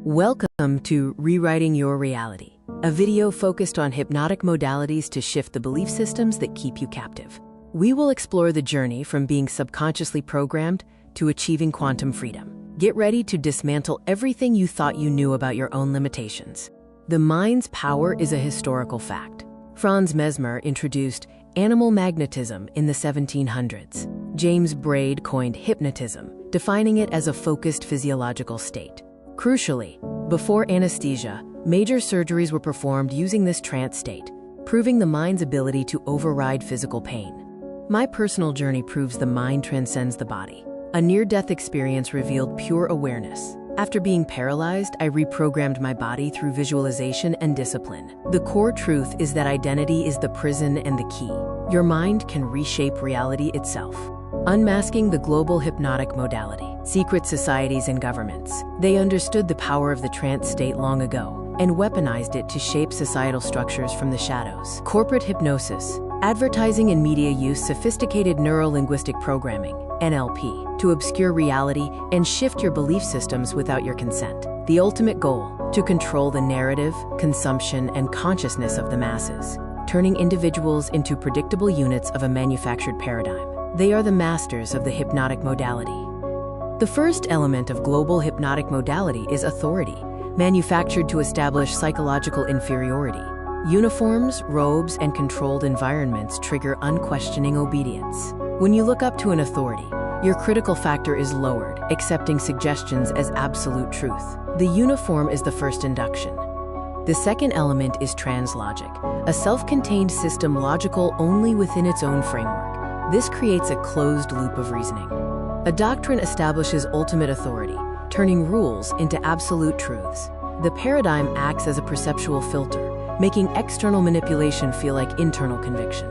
Welcome to Rewriting Your Reality, a video focused on hypnotic modalities to shift the belief systems that keep you captive. We will explore the journey from being subconsciously programmed to achieving quantum freedom. Get ready to dismantle everything you thought you knew about your own limitations. The mind's power is a historical fact. Franz Mesmer introduced animal magnetism in the 1700s. James Braid coined hypnotism, defining it as a focused physiological state. Crucially, before anesthesia, major surgeries were performed using this trance state, proving the mind's ability to override physical pain. My personal journey proves the mind transcends the body. A near-death experience revealed pure awareness. After being paralyzed, I reprogrammed my body through visualization and discipline. The core truth is that identity is the prison and the key. Your mind can reshape reality itself. Unmasking the global hypnotic modality. Secret societies and governments. They understood the power of the trance state long ago and weaponized it to shape societal structures from the shadows. Corporate hypnosis. Advertising and media use sophisticated neuro-linguistic programming, NLP, to obscure reality and shift your belief systems without your consent. The ultimate goal, to control the narrative, consumption, and consciousness of the masses, turning individuals into predictable units of a manufactured paradigm. They are the masters of the hypnotic modality. The first element of global hypnotic modality is authority, manufactured to establish psychological inferiority. Uniforms, robes, and controlled environments trigger unquestioning obedience. When you look up to an authority, your critical factor is lowered, accepting suggestions as absolute truth. The uniform is the first induction. The second element is translogic, a self-contained system logical only within its own framework. This creates a closed loop of reasoning. A doctrine establishes ultimate authority, turning rules into absolute truths. The paradigm acts as a perceptual filter, making external manipulation feel like internal conviction.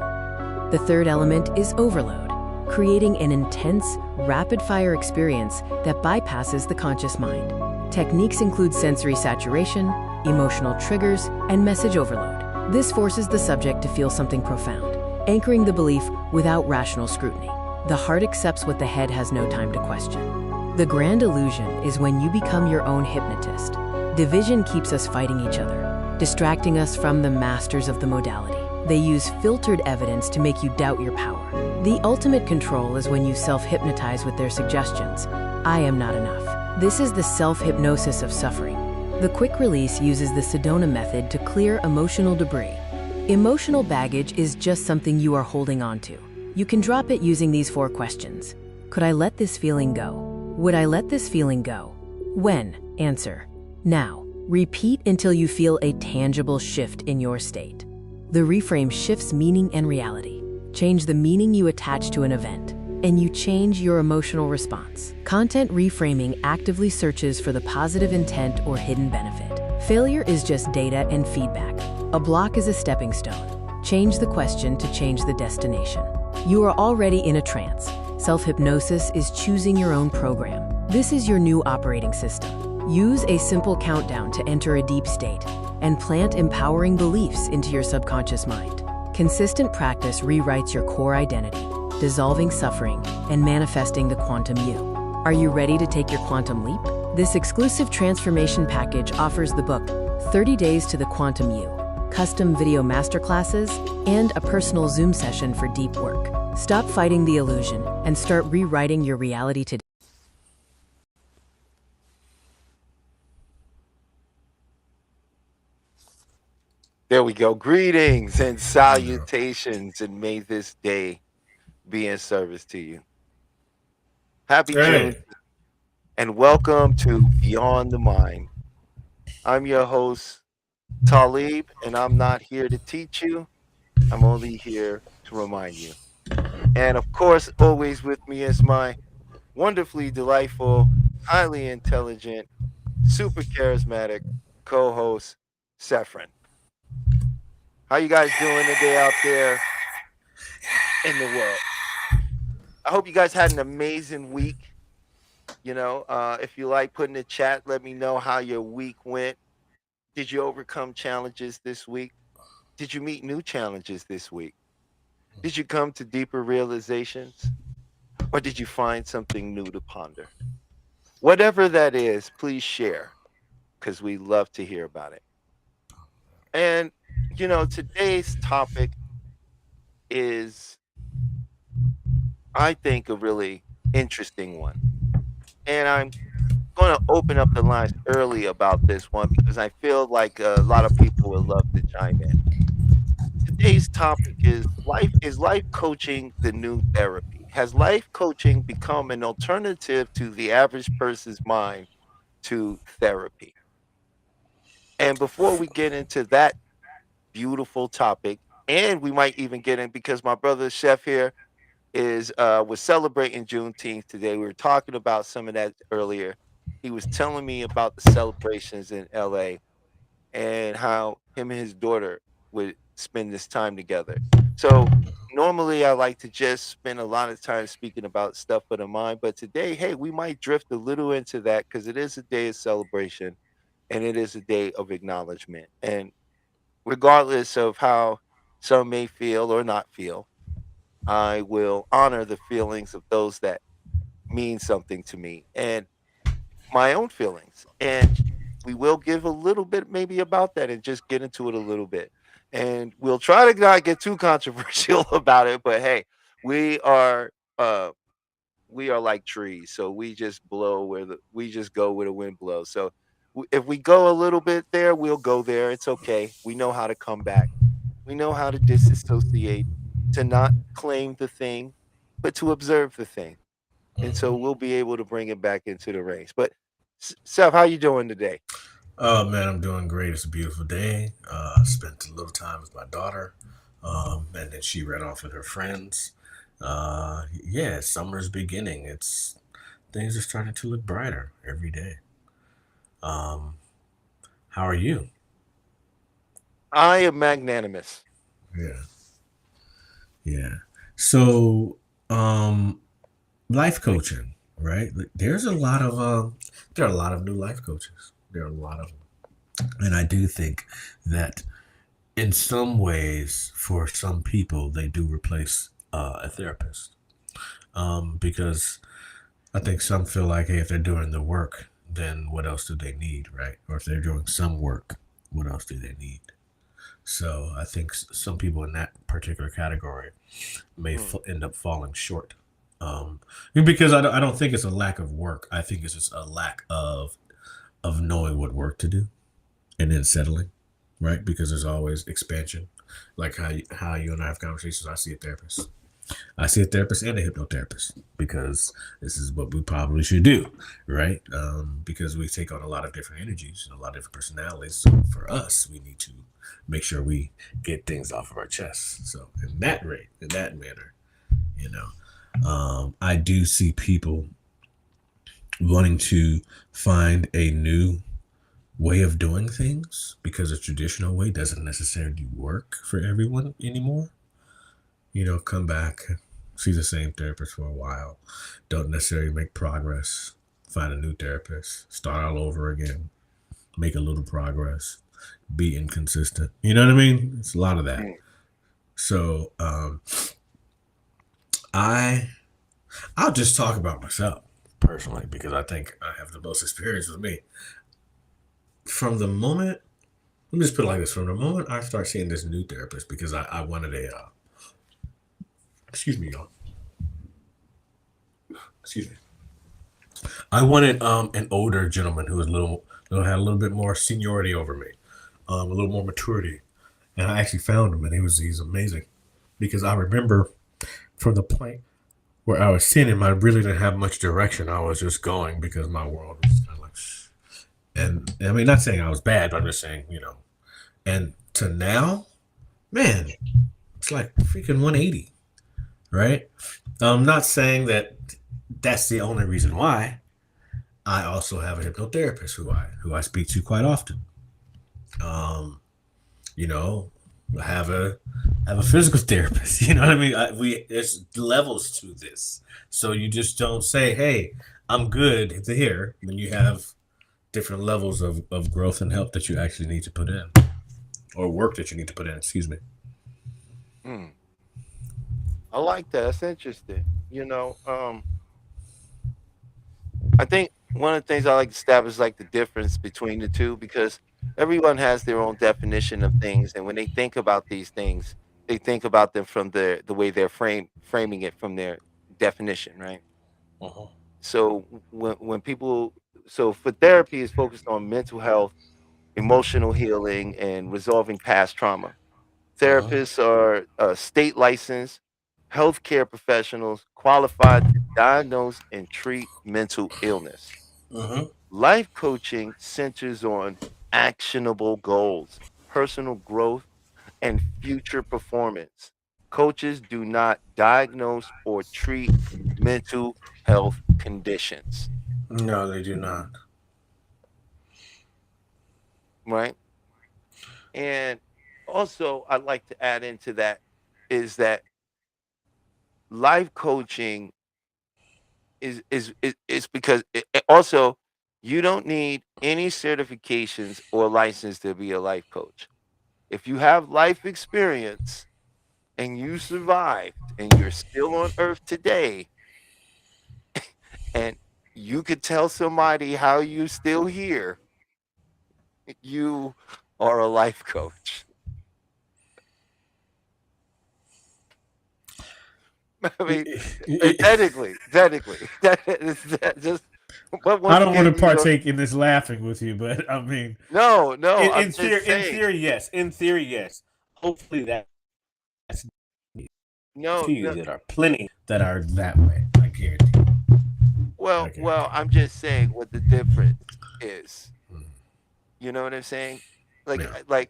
The third element is overload, creating an intense, rapid-fire experience that bypasses the conscious mind. Techniques include sensory saturation, emotional triggers, and message overload. This forces the subject to feel something profound, anchoring the belief without rational scrutiny. The heart accepts what the head has no time to question. The grand illusion is when you become your own hypnotist. Division keeps us fighting each other, distracting us from the masters of the modality. They use filtered evidence to make you doubt your power. The ultimate control is when you self-hypnotize with their suggestions. I am not enough. This is the self-hypnosis of suffering. The quick release uses the Sedona method to clear emotional debris. Emotional baggage is just something you are holding on to. You can drop it using these 4 questions. Could I let this feeling go? Would I let this feeling go? When? Answer. Now. Repeat until you feel a tangible shift in your state. The reframe shifts meaning and reality. Change the meaning you attach to an event, and you change your emotional response. Content reframing actively searches for the positive intent or hidden benefit. Failure is just data and feedback. A block is a stepping stone. Change the question to change the destination. You are already in a trance. Self-hypnosis is choosing your own program. This is your new operating system. Use a simple countdown to enter a deep state and plant empowering beliefs into your subconscious mind. Consistent practice rewrites your core identity, dissolving suffering and manifesting the quantum you. Are you ready to take your quantum leap? This exclusive transformation package offers the book 30 Days to the Quantum You, custom video masterclasses, and a personal Zoom session for deep work. Stop fighting the illusion and start rewriting your reality today. There we go. Greetings and salutations, and may this day be in service to you. Happy June, and welcome to Beyond the Mind. I'm your host, Talib, and I'm not here to teach you. I'm only here to remind you. And of course, always with me is my wonderfully delightful, highly intelligent, super charismatic co-host, Saffron. How you guys doing today out there in the world? I hope you guys had an amazing week. If you like, put in the chat, let me know how your week went. Did you overcome challenges this week? Did you meet new challenges this week? Did you come to deeper realizations? Or did you find something new to ponder? Whatever that is, please share. because we love to hear about it. And today's topic is, I think, a really interesting one. And I'm going to open up the lines early about this one because I feel like a lot of people would love to chime in. Today's topic is life coaching the new therapy? Has life coaching become an alternative to the average person's mind to therapy? And before we get into that beautiful topic, and we might even get in because my brother Chef here is was celebrating Juneteenth today. We were talking about some of that earlier. He was telling me about the celebrations in LA and how him and his daughter would spend this time together. So normally I like to just spend a lot of time speaking about stuff for the mind, but today, hey, we might drift a little into that because it is a day of celebration and it is a day of acknowledgement. And regardless of how some may feel or not feel, I will honor the feelings of those that mean something to me and my own feelings. And we will give a little bit maybe about that and just get into it a little bit. And we'll try to not get too controversial about it, but hey, we are uh we are like trees. So we just go where the wind blows. So if we go a little bit there, we'll go there. It's okay. We know how to come back. We know how to disassociate, to not claim the thing, but to observe the thing. And so Mhm. we'll be able to bring it back into the range. But Seth, how you doing today? Oh man, I'm doing great. It's a beautiful day. I spent a little time with my daughter, and then she ran off with her friends. Yeah, summer's beginning. It's things are starting to look brighter every day. Um, how are you? I am magnanimous. Yeah, yeah. So, um, life coaching, right? Like, there are a lot of new life coaches. There are a lot of them, and I do think that in some ways, for some people, they do replace a therapist because I think some feel like, hey, if they're doing the work, then what else do they need, right? Or if they're doing some work, what else do they need? So I think some people in that particular category may Mm, end up falling short. Um, because I don't think it's a lack of work. I think it's just a lack of knowing what work to do and then settling, right? Because there's always expansion. Like how you and I have conversations. I see a therapist and a hypnotherapist because this is what we probably should do, right? Because we take on a lot of different energies and a lot of different personalities. So for us, we need to make sure we get things off of our chests. So in that rate, in that manner, you know, I do see people wanting to find a new way of doing things because the traditional way doesn't necessarily work for everyone anymore. Come back, see the same therapist for a while, don't necessarily make progress, find a new therapist, start all over again, make a little progress, be inconsistent. You know what I mean? It's a lot of that. mm. So I I'll just talk about myself personally because I think I have the most experience with me. From the moment, let me just put it like this: from the moment I start seeing this new therapist, because I wanted excuse me, y'all, excuse me, I wanted an older gentleman who was had a little bit more seniority over me, a little more maturity, and I actually found him, and he's amazing, because I remember from the point where I was seeing him, I really didn't have much direction. I was just going because my world was kind of like, shh. And I mean, not saying I was bad, but I'm just saying, and to now, man, it's like freaking 180, right? I'm not saying that that's the only reason why. I also have a hypnotherapist who I speak to quite often. Um, you know, I have a physical therapist. You know what I mean? There's levels to this, so you just don't say, "Hey, I'm good here." When you have different levels of growth and help that you actually need to put in, or work that you need to put in. Excuse me. Mm. I like that. That's interesting. I think one of the things I like to establish like the difference between the two, because everyone has their own definition of things, and when they think about these things, they think about them from the way they're framing it from their definition, right? Uh-huh. So when people, so for therapy is focused on mental health, emotional healing, and resolving past trauma. Uh-huh. Therapists are state licensed healthcare professionals qualified to diagnose and treat mental illness. Uh-huh. Life coaching centers on actionable goals, personal growth, and future performance. Coaches do not diagnose or treat mental health conditions, No, they do not. right? And also, I'd like to add into that is that life coaching is because also you don't need any certifications or license to be a life coach. If you have life experience and you survived and you're still on earth today and you could tell somebody how you still here, you are a life coach. I mean, technically, that just. But I once don't want again, to partake in this laughing with you, but I mean, no, in I'm just saying. theory, yes. In theory, yes. Hopefully, that's No, few. no. That are plenty that are that way. I guarantee. Well, I'm just saying what the difference is. Mm. You know what I'm saying? Yeah.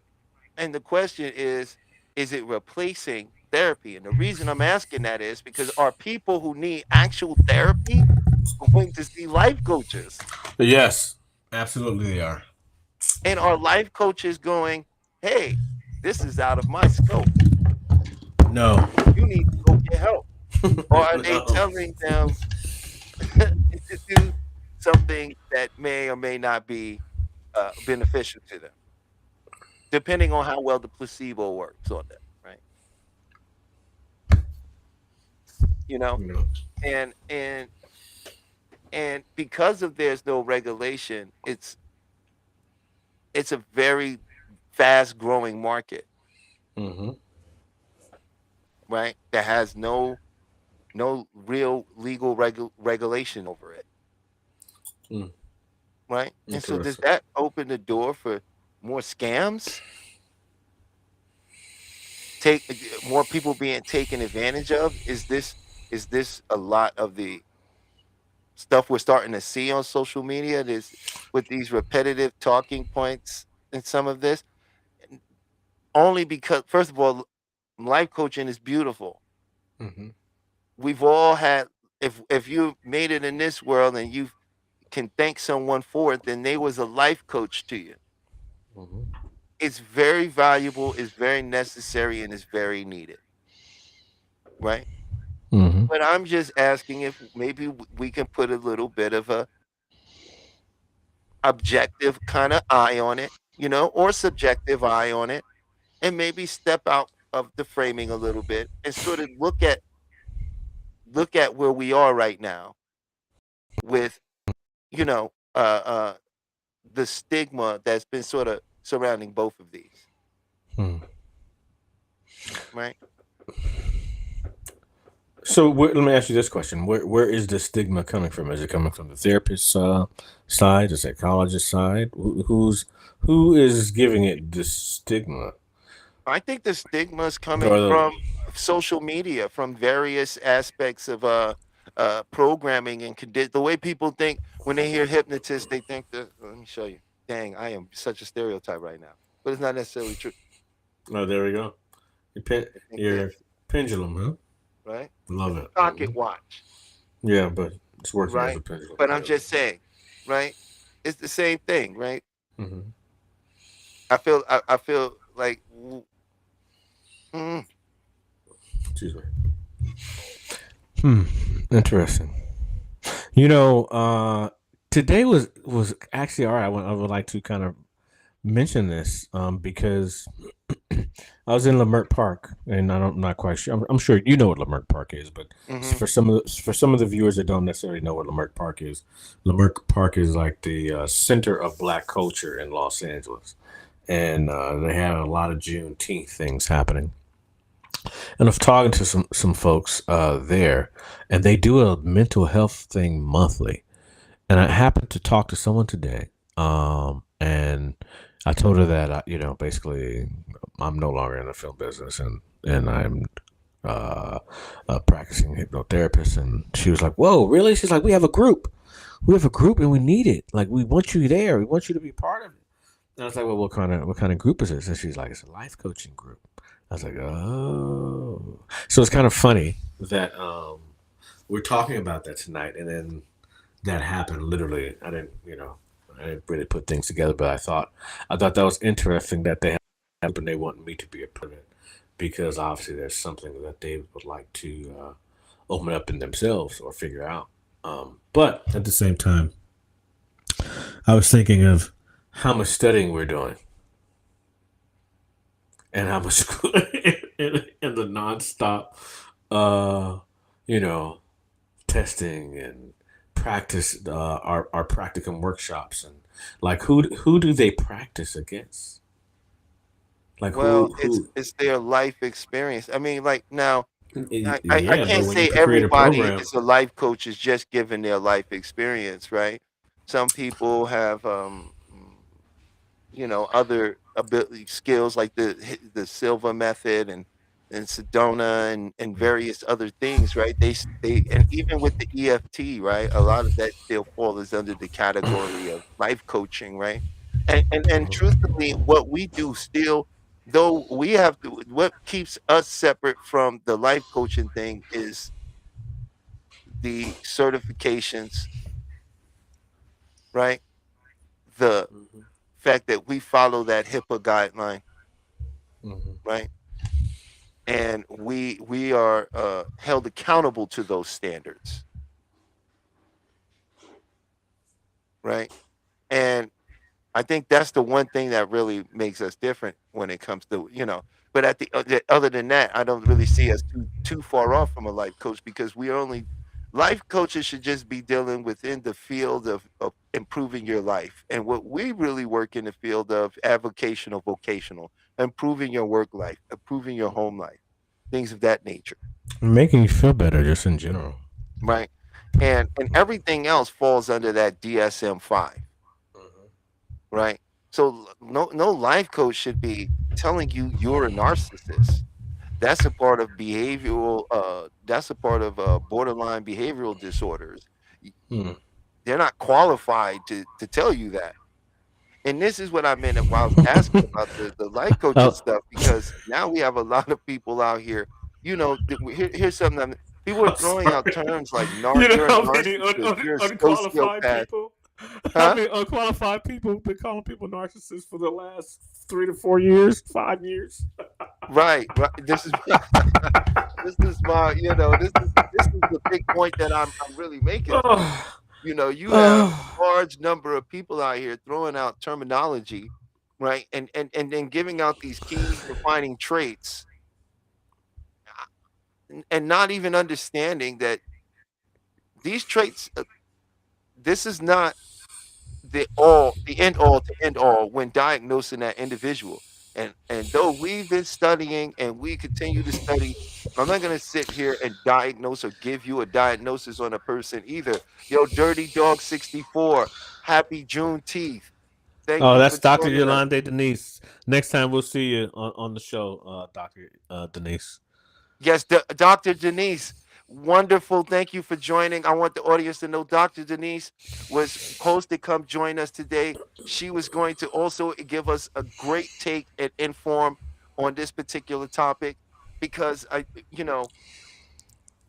And the question is it replacing therapy? And the reason I'm asking that is because are people who need actual therapy going to see life coaches? Yes, absolutely, they are. And are life coaches going, hey, this is out of my scope. No. You need to go get help. Or are they No. telling them to do something that may or may not be beneficial to them, depending on how well the placebo works on them, right? You know, No. and because of there's no regulation, it's a very fast growing market, Mm-hmm. right? That has no real legal regulation over it, Mm. right? And so does Interesting. that open the door for more scams? Take more people being taken advantage of? Is this a lot of the stuff we're starting to see on social media? This with these repetitive talking points and some of this, only because first of all, life coaching is beautiful. Mm-hmm. We've all had if you made it in this world and you can thank someone for it, then they was a life coach to you. Mm-hmm. It's very valuable, it's very necessary, and it's very needed, right? Mm-hmm. But I'm just asking if maybe we can put a little bit of a objective kind of eye on it, or subjective eye on it, and maybe step out of the framing a little bit and sort of look at where we are right now with, you know, uh, uh, the stigma that's been sort of surrounding both of these, Mm. right? So let me ask you this question: Where is the stigma coming from? Is it coming from the therapist side, the psychologist side? Who is giving it this stigma? I think the stigma is coming Or from the, social media, from various aspects of programming and the way people think when they hear hypnotist, they think that. Let me show you. Dang, I am such a stereotype right now, but it's not necessarily true. oh, there we go. They think Your this, pendulum, huh? right? Love It's it. a pocket watch, Yeah, but it's working as right? a pendulum. But I'm Yeah. just saying, right? It's the same thing, right? Mm-hmm. I feel like, mm, Excuse me. Hmm. Interesting. You know, today was actually all right. I would like to kind of mention this because I was in Leimert Park, and I'm not quite sure. I'm sure you know what Leimert Park is, but Hmm. for some of the viewers that don't necessarily know what Leimert Park is, Leimert Park is like the center of Black culture in Los Angeles, and they have a lot of Juneteenth things happening. And I was talking to some folks there, and they do a mental health thing monthly. And I happened to talk to someone today, and I told her that basically I'm no longer in the film business, and I'm a practicing hypnotherapist. And she was like, "Whoa, really?" She's like, we have a group, and we need it. Like, we want you there. We want you to be part of it." And I was like, "Well, what kind of group is this?" And she's like, "It's a life coaching group." I was like, "Oh," so it's kind of funny that we're talking about that tonight, and then that happened literally. I didn't really put things together, but I thought that was interesting that they have and they want me to be a part of it because obviously there's something that they would like to open up in themselves or figure out. But at the same time, I was thinking of how much studying we're doing and how much and the nonstop, uh, you know, testing and practice our practicum workshops and like who do they practice against? Like Well, who? it's their life experience. I mean, like now, I Yeah, but can't when you say create a everybody program, is a life coach is just given their life experience, right? Some people have other ability skills like the Silva method and Sedona and various other things, right? They and even with the EFT, right? A lot of that still falls under the category of life coaching, right? And truthfully, what we do still, though we have to, what keeps us separate from the life coaching thing is the certifications, right? The Mhm, fact that we follow that HIPAA guideline, mhm, right? And we are held accountable to those standards, right? And I think that's the one thing that really makes us different when it comes to But other than that, I don't really see us too far off from a life coach because we are only life coaches should just be dealing within the field of improving your life. And what we really work in the field of avocational, vocational, improving your work life, improving your home life, things of that nature. making you feel better just in general. Right. And everything else falls under that DSM-5, Mhm. right? So no life coach should be telling you you're a narcissist. That's a part of that's a part of borderline behavioral disorders. Y- Mm. They're not qualified to tell you that. And this is what I meant while I was asking about the life coaching Oh, stuff, because now we have a lot of people out here, here's something people are I'm throwing out sorry. terms like You know you're a how many narcissist, you're a unqualified sociopath, people, how huh? many unqualified people been calling people narcissists for the last 3 to 4 years, 5 years? Right, right. This is this is my, this is the big point that I'm really making. Oh, You have oh. a large number of people out here throwing out terminology, right? And then giving out these key defining traits and not even understanding that these traits, this is not the end all to end all when diagnosing that individual. And though we've been studying and we continue to study, I'm not gonna sit here and diagnose or give you a diagnosis on a person either. Yo, Dirty Dog 64, happy Juneteenth. Thank Oh, you for that's Dr. joining us. Yolande Denise. Next time we'll see you on the show, Dr. Denise. Yes, Dr. Denise, wonderful. Thank you for joining. I want the audience to know Dr. Denise was supposed to come join us today. She was going to also give us a great take and inform on this particular topic because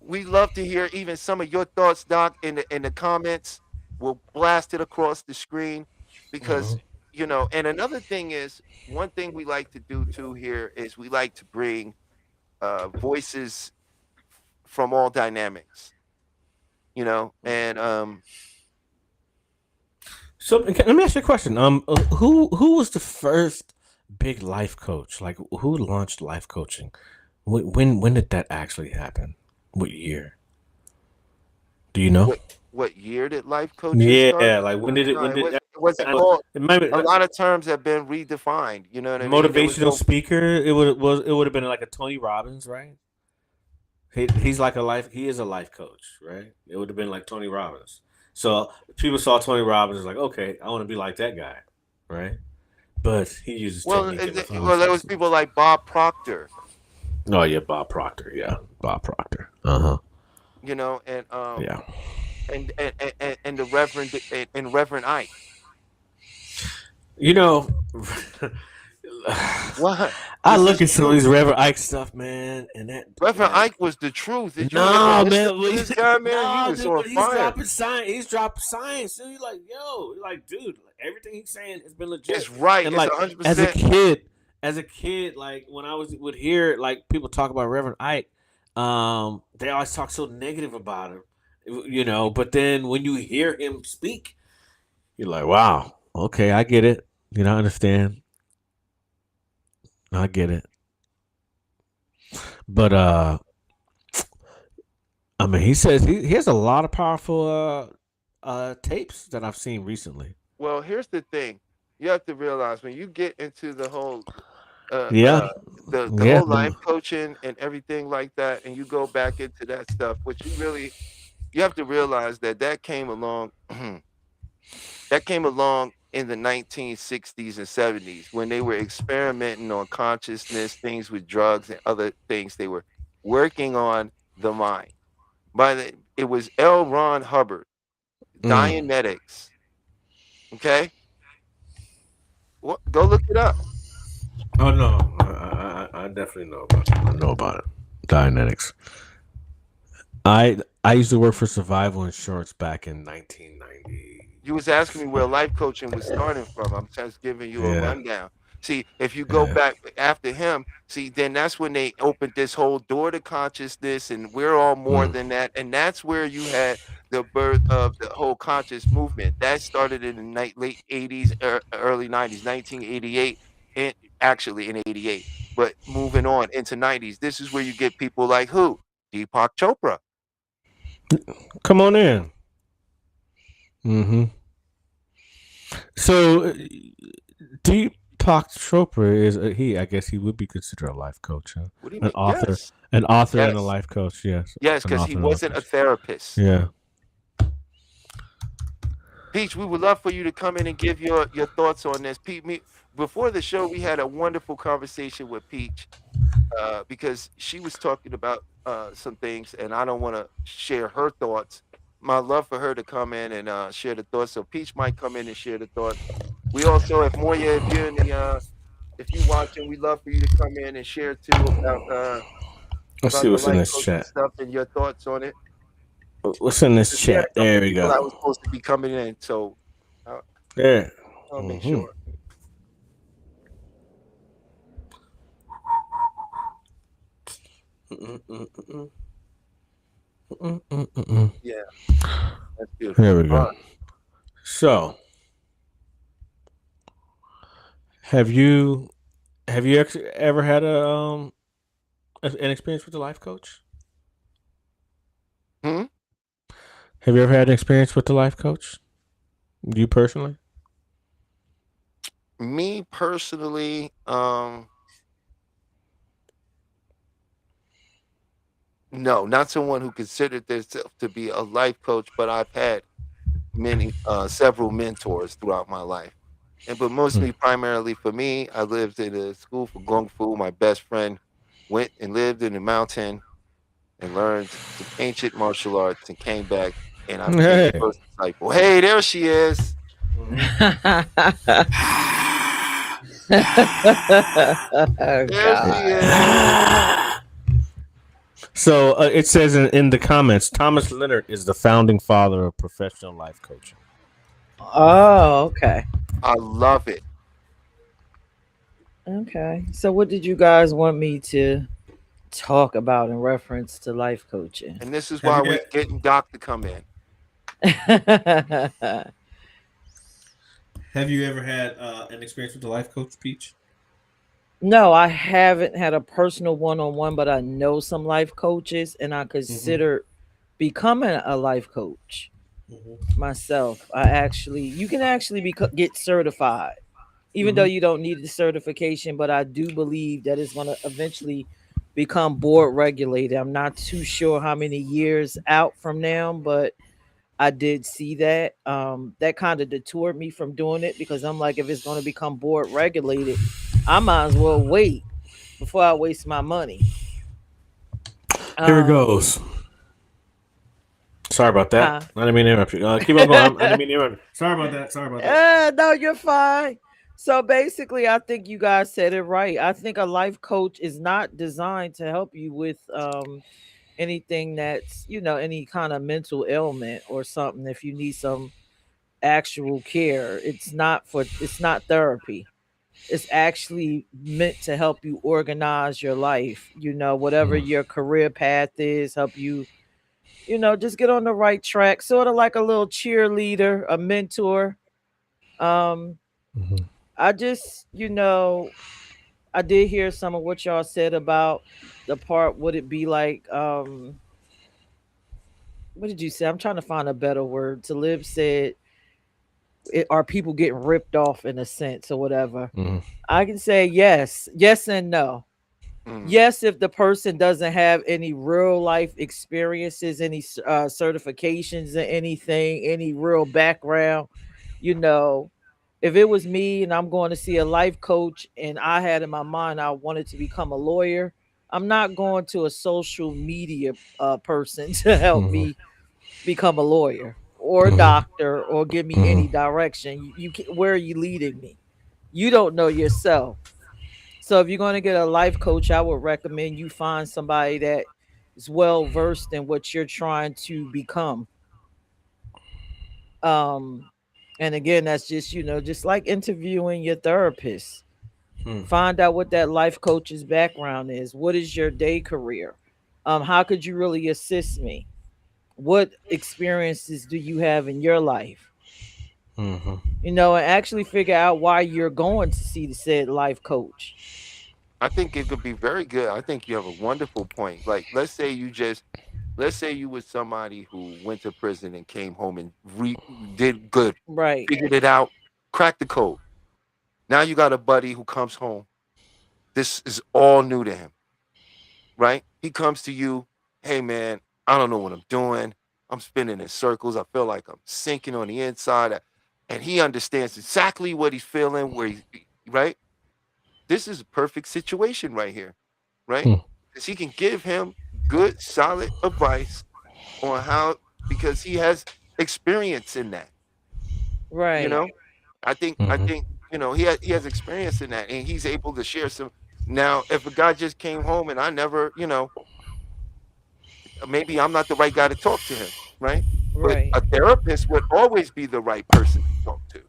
we love to hear even some of your thoughts, Doc, in the comments. We'll blast it across the screen because Mhm. and another thing is one thing we like to do too here is we like to bring voices from all dynamics, and So let me ask you a question. Who was the first big life coach? Like, who launched life coaching? When did that actually happen? What year? Do you know? What year did life coaches start? Yeah, like when did it? No, When did it wasn't it called. might be A lot of terms have been redefined. You know what I mean? There was motivational no. speaker? It would have been like a Tony Robbins, right? He's like he is a life coach, right? It would have been like Tony Robbins. So people saw Tony Robbins like, okay, I want to be like that guy, right? But he uses Well, technique and there was methodology. people like Bob Proctor. Oh yeah, Bob Proctor. Yeah, Bob Proctor. Uh-huh. You know, Yeah. and the Reverend Ike. You know, What? I This look is at some of true. these Reverend Ike stuff, man, and Reverend man, Ike was the truth. Did you ever no, listen man, to this guy, man? He was dude, on but he's fire. dropping science. He's dropping science. And you're like, yo, you're like, dude, everything he's saying has been legit. It's right. And It's like, 100%. as a kid, like when I would hear like people talk about Reverend Ike, they always talk so negative about him, you know. But then when you hear him speak, you're like, wow, okay, I get it. You know, I understand. I get it. But I mean, he says he has a lot of powerful tapes that I've seen recently. Well, here's the thing. You have to realize when you get into the whole Yeah, the yeah. whole life coaching and everything like that, and you go back into that stuff, which you have to realize that came along that came along in the 1960s and 70s when they were experimenting on consciousness, things with drugs and other things. They were working on the mind. It was L. Ron Hubbard, Dianetics. Okay, go look it up. Oh no, I definitely know about it. I know about it. Dianetics. I used to work for Survival Insurance back in 1990. You was asking me where life coaching was starting from. I'm just giving you a Yeah. rundown. See, if you go back after him, then that's when they opened this whole door to consciousness, and we're all more than that. And that's where you had the birth of the whole conscious movement. That started in the late 80s, early 90s, 1988, and actually in 88. But moving on into 90s, this is where you get people like who? Deepak Chopra. Come on in. Mm-hmm. So Deepak Chopra is I guess he would be considered a life coach, huh? What do you An mean? author, Yes. an author and a Yes. life coach. Yes. Yes, An because author he and a life wasn't a coach. therapist. Yeah. Peach, we would love for you to come in and give your thoughts on this. Pete, before the show, we had a wonderful conversation with Peach because she was talking about some things, and I don't want to share her thoughts. My love for her to come in and share the thoughts. So Peach might come in and share the thoughts. We also, if Moya, if you're in the if you're watching, we'd love for you to come in and share too about Let's see what's the in life this coaching chat. stuff and your thoughts on it. What's in this We had chat? a couple There we people that go. was supposed to be coming in, so Yeah. I'll make Mhm. sure. Yeah, that's beautiful. Here we go. So, have you ever had an experience with a life coach? Hmm? Have you ever had an experience with a life coach? You personally? Me personally, no, not someone who considered themselves to be a life coach, but I've had several mentors throughout my life. But mostly, primarily for me, I lived in a school for Kung Fu. My best friend went and lived in the mountain and learned some ancient martial arts and came back, and I became the first disciple. Hey, there she is. There she is. So it says in the comments, Thomas Leonard is the founding father of professional life coaching. Oh, okay. I love it. Okay. So what did you guys want me to talk about in reference to life coaching? And this is why we're getting Doc to come in. Have you ever had an experience with a life coach, Peach? No, I haven't had a personal one-on-one, but I know some life coaches, and I Mm-hmm. considered becoming a life coach Mm-hmm. myself. You can actually get certified, even though Mm-hmm. you don't need the certification. But I do believe that it's going to eventually become board regulated. I'm not too sure how many years out from now, but I did see that. That kind of detoured me from doing it because I'm like, if it's going to become board regulated, I might as well wait before I waste my money. Here it Um, goes. Sorry about that. huh? I didn't mean to interrupt you. Keep on going. I didn't mean to interrupt you. Sorry about that. Sorry about that. No, you're fine. So basically, I think you guys said it right. I think a life coach is not designed to help you with anything that's, any kind of mental ailment or something. If you need some actual care, it's not therapy. It's actually meant to help you organize your life, whatever Mm-hmm. your career path is, help you, just get on the right track, sort of like a little cheerleader, a mentor. Um, Mm-hmm. I just, I did hear some of what y'all said about the part, would it be like, what did you say? I'm trying to find a better word. Talib said, are people getting ripped off in a sense or whatever? Mm-hmm. I can say yes and no. Mm. Yes, if the person doesn't have any real life experiences, any certifications or anything, any real background, you know, if it was me and I'm going to see a life coach and I had in my mind I wanted to become a lawyer, I'm not going to a social media person to help Mm-hmm. me become a lawyer or a Mm-hmm. doctor or give me any Mm-hmm. direction. Where are you leading me? You don't know yourself. So if you're going to get a life coach, I would recommend you find somebody that is well versed in what you're trying to become. Um, and again, that's just, just like interviewing your therapist. Find out what that life coach's background is. What is your day career? How could you really assist me? What experiences do you have in your life? Mm-hmm. And actually figure out why you're going to see the said life coach. I think it could be very good. I think you have a wonderful point. Like, let's say you was somebody who went to prison and came home and did good, Right. figured it out, cracked the code. Now you got a buddy who comes home. This is all new to him, right? He comes to you, hey man, I don't know what I'm doing. I'm spinning in circles. I feel like I'm sinking on the inside. And he understands exactly what he's feeling, right? This is a perfect situation right here, right? Mm-hmm. Because he can give him good, solid advice on how, because he has experience in that, you Right. know. I Mm-hmm. think he has experience in that, and he's able to share some. Now, if a guy just came home and I never, maybe I'm not the right guy to talk to him, right? But Right. a therapist would always be the right person to talk to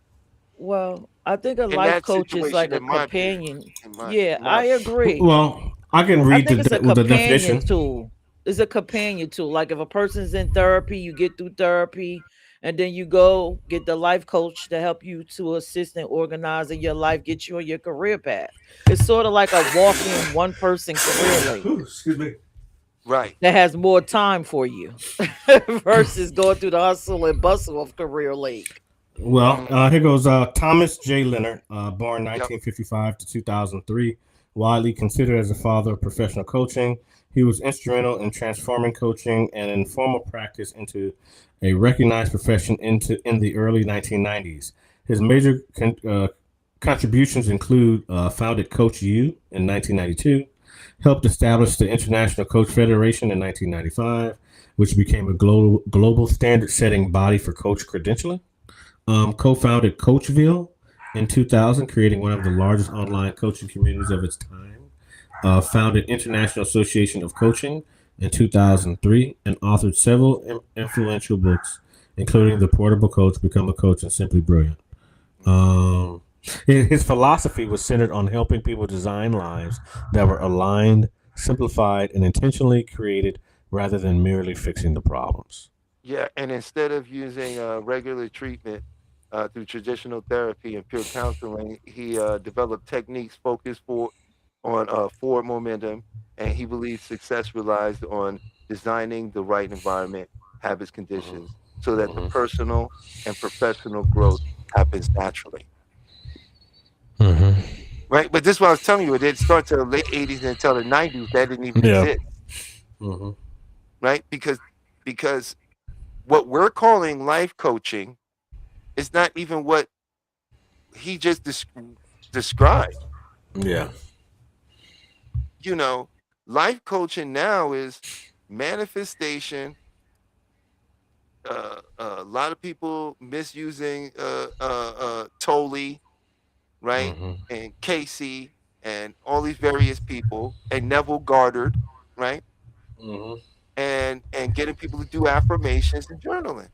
Well, I think a in life that coach is like situation, a in my opinion. companion. In my, Yeah, in my I agree. Well, I can I read think it's a the companion definition. tool. It's a companion tool. Like if a person's in therapy, you get through therapy, and then you go get the life coach to help you to assist in organizing your life, get you on your career path. It's sort of like a walk-in one-person career link Excuse me. right. that has more time for you versus going through the hustle and bustle of career link. Well, Mm, here goes Thomas J. Leonard, born yep. 1955 to 2003, widely considered as a father of professional coaching. He was instrumental in transforming coaching and informal practice into a recognized profession in the early 1990s. His major contributions include founded Coach U in 1992, helped establish the International Coach Federation in 1995, which became a global standard-setting body for coach credentialing. Co-founded Coachville in 2000, creating one of the largest online coaching communities of its time. Founded International Association of Coaching in 2003 and authored several influential books, including The Portable Coach, Become a Coach, and Simply Brilliant. Um, his philosophy was centered on helping people design lives that were aligned, simplified, and intentionally created rather than merely fixing the problems. Yeah, and instead of using regular treatment, through traditional therapy and peer counseling. He developed techniques focused on forward momentum, and he believes success relies on designing the right environment, habits, conditions, so that the personal and professional growth happens naturally. Right, but this is what I was telling you. It didn't start till the late '80s and until the '90s. That didn't even Yeah. exist, right? Because what we're calling life coaching is not even what he just described. Yeah. You know, life coaching now is manifestation. A lot of people misusing Tolley, right, and Casey, and all these various people, and Neville Goddard, right, and getting people to do affirmations and journaling.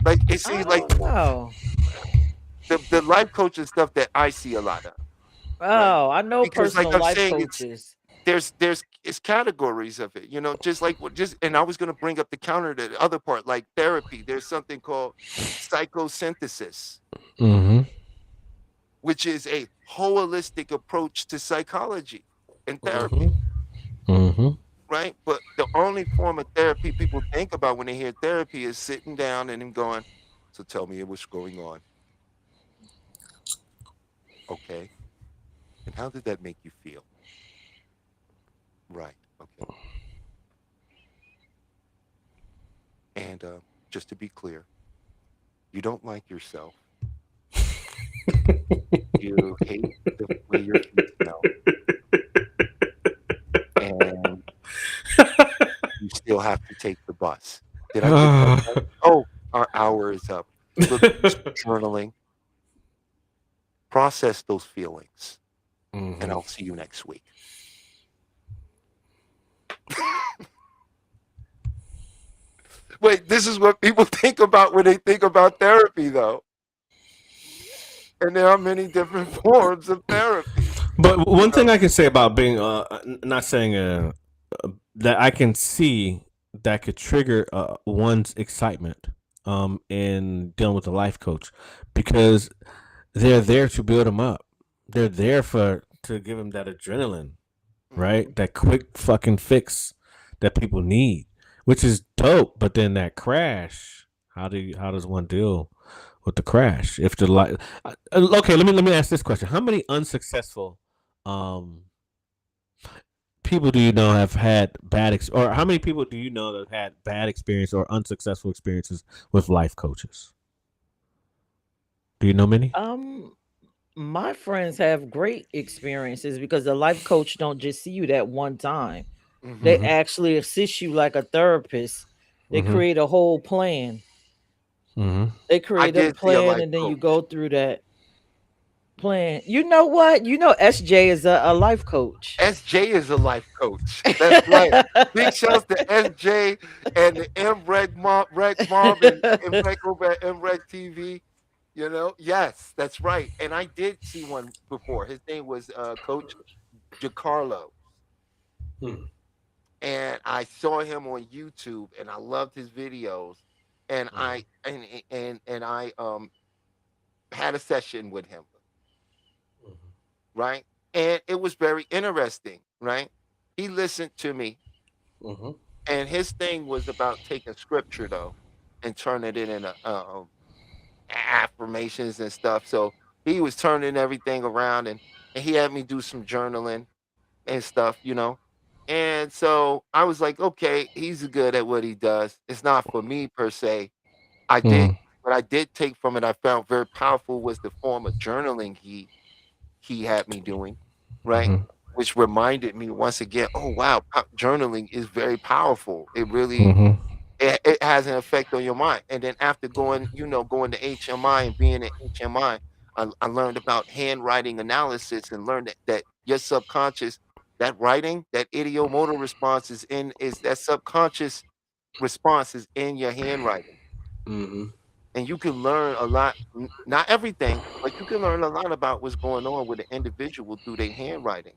Like it I seems like don't know. the life coaching stuff that I see a lot of, right? Oh, I know Because like personal I'm life saying, coaches. there's it's categories of it, just like and I was going to bring up the counter to the other part, like therapy. There's something called psychosynthesis, which is a holistic approach to psychology and therapy, right? But the only form of therapy people think about when they hear therapy is sitting down and then going, so tell me what's going on. Okay. And how did that make you feel? Right. Okay. And just to be clear, you don't like yourself. You hate the way your feet smell. And you still have to take the bus. Did I get that right? Oh, our hour is up. Look, journaling. Process those feelings. And I'll see you next week. Wait, this is what people think about when they think about therapy, though. And there are many different forms of therapy. But one thing I can say about being, not saying that I can see that could trigger one's excitement in dealing with a life coach, because they're there to build them up. They're there to give them that adrenaline, right? That quick fucking fix that people need, which is dope. But then that crash, how does one deal with the crash? If the life, okay, let me ask this question: how many unsuccessful people do you know have had or how many people do you know that have had bad experience or unsuccessful experiences with life coaches? Do you know many? My friends have great experiences because the life coach don't just see you that one time. They actually assist you like a therapist. They create a whole plan. They create a did see a plan, life and then you coach. go through that plan. You know what? You know SJ is a life coach. SJ is a life coach. That's right. Big shouts to SJ and the MREG Mob and MREG over at MREG TV. Yes, that's right. And I did see one before. His name was Coach Giancarlo. And I saw him on YouTube, and I loved his videos. And I had a session with him, right? And it was very interesting, right? He listened to me, and his thing was about taking scripture though and turning it into affirmations and stuff. So he was turning everything around, and he had me do some journaling and stuff. And so I was like, okay, he's good at what he does. It's not for me per se. What I did take from it, I found very powerful, was the form of journaling he had me doing, right? Which reminded me once again, oh wow, journaling is very powerful. It really it has an effect on your mind. And then after going to HMI and being in HMI, I learned about handwriting analysis and learned that your subconscious, that writing, that ideomotor response is that subconscious response is in your handwriting. And you can learn a lot, not everything, but you can learn a lot about what's going on with an individual through their handwriting,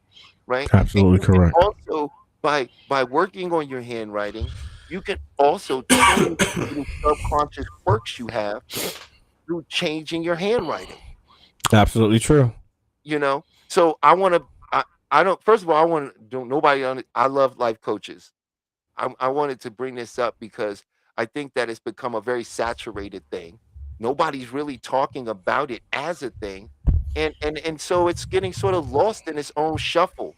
right? Absolutely correct. Also, by working on your handwriting, you can also change the subconscious quirks you have through changing your handwriting. Absolutely true. You know, so I want to. I don't. First of all, I want to. Don't nobody on it. I love life coaches. I wanted to bring this up because I think that it's become a very saturated thing. Nobody's really talking about it as a thing, and so it's getting sort of lost in its own shuffle.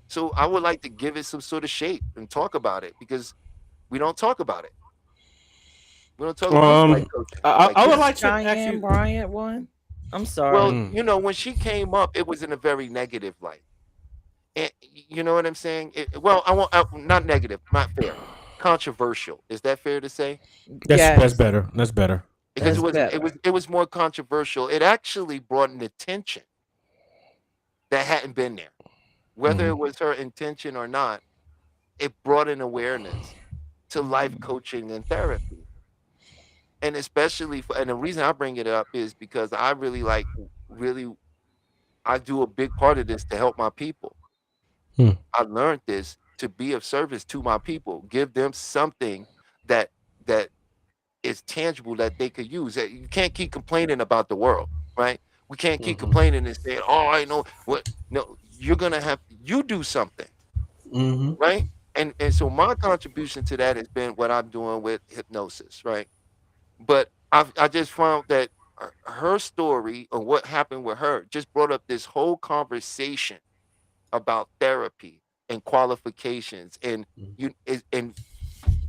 So I would like to give it some sort of shape and talk about it because we don't talk about it. We don't talk about life coaching. I would This like to Cheyenne actually. Bryant one. I'm sorry. Well, Mm. you know, when she came up, it was in a very negative light. And you know what I'm saying? Well, not negative, not fair, controversial. Is that fair to say? That's Yes, better. That's better. Because that's better. it was more controversial. It actually brought an attention that hadn't been there. Whether it was her intention or not, it brought an awareness to life coaching and therapy. And especially and the reason I bring it up is because I really I do a big part of this to help my people. Hmm. I learned this to be of service to my people, give them something that is tangible that they could use. You can't keep complaining about the world, right? We can't keep complaining and saying, "Oh, I know what." No, you're gonna have you do something, right? And so my contribution to that has been what I'm doing with hypnosis, right? But I just found that her story or what happened with her just brought up this whole conversation about therapy and qualifications and and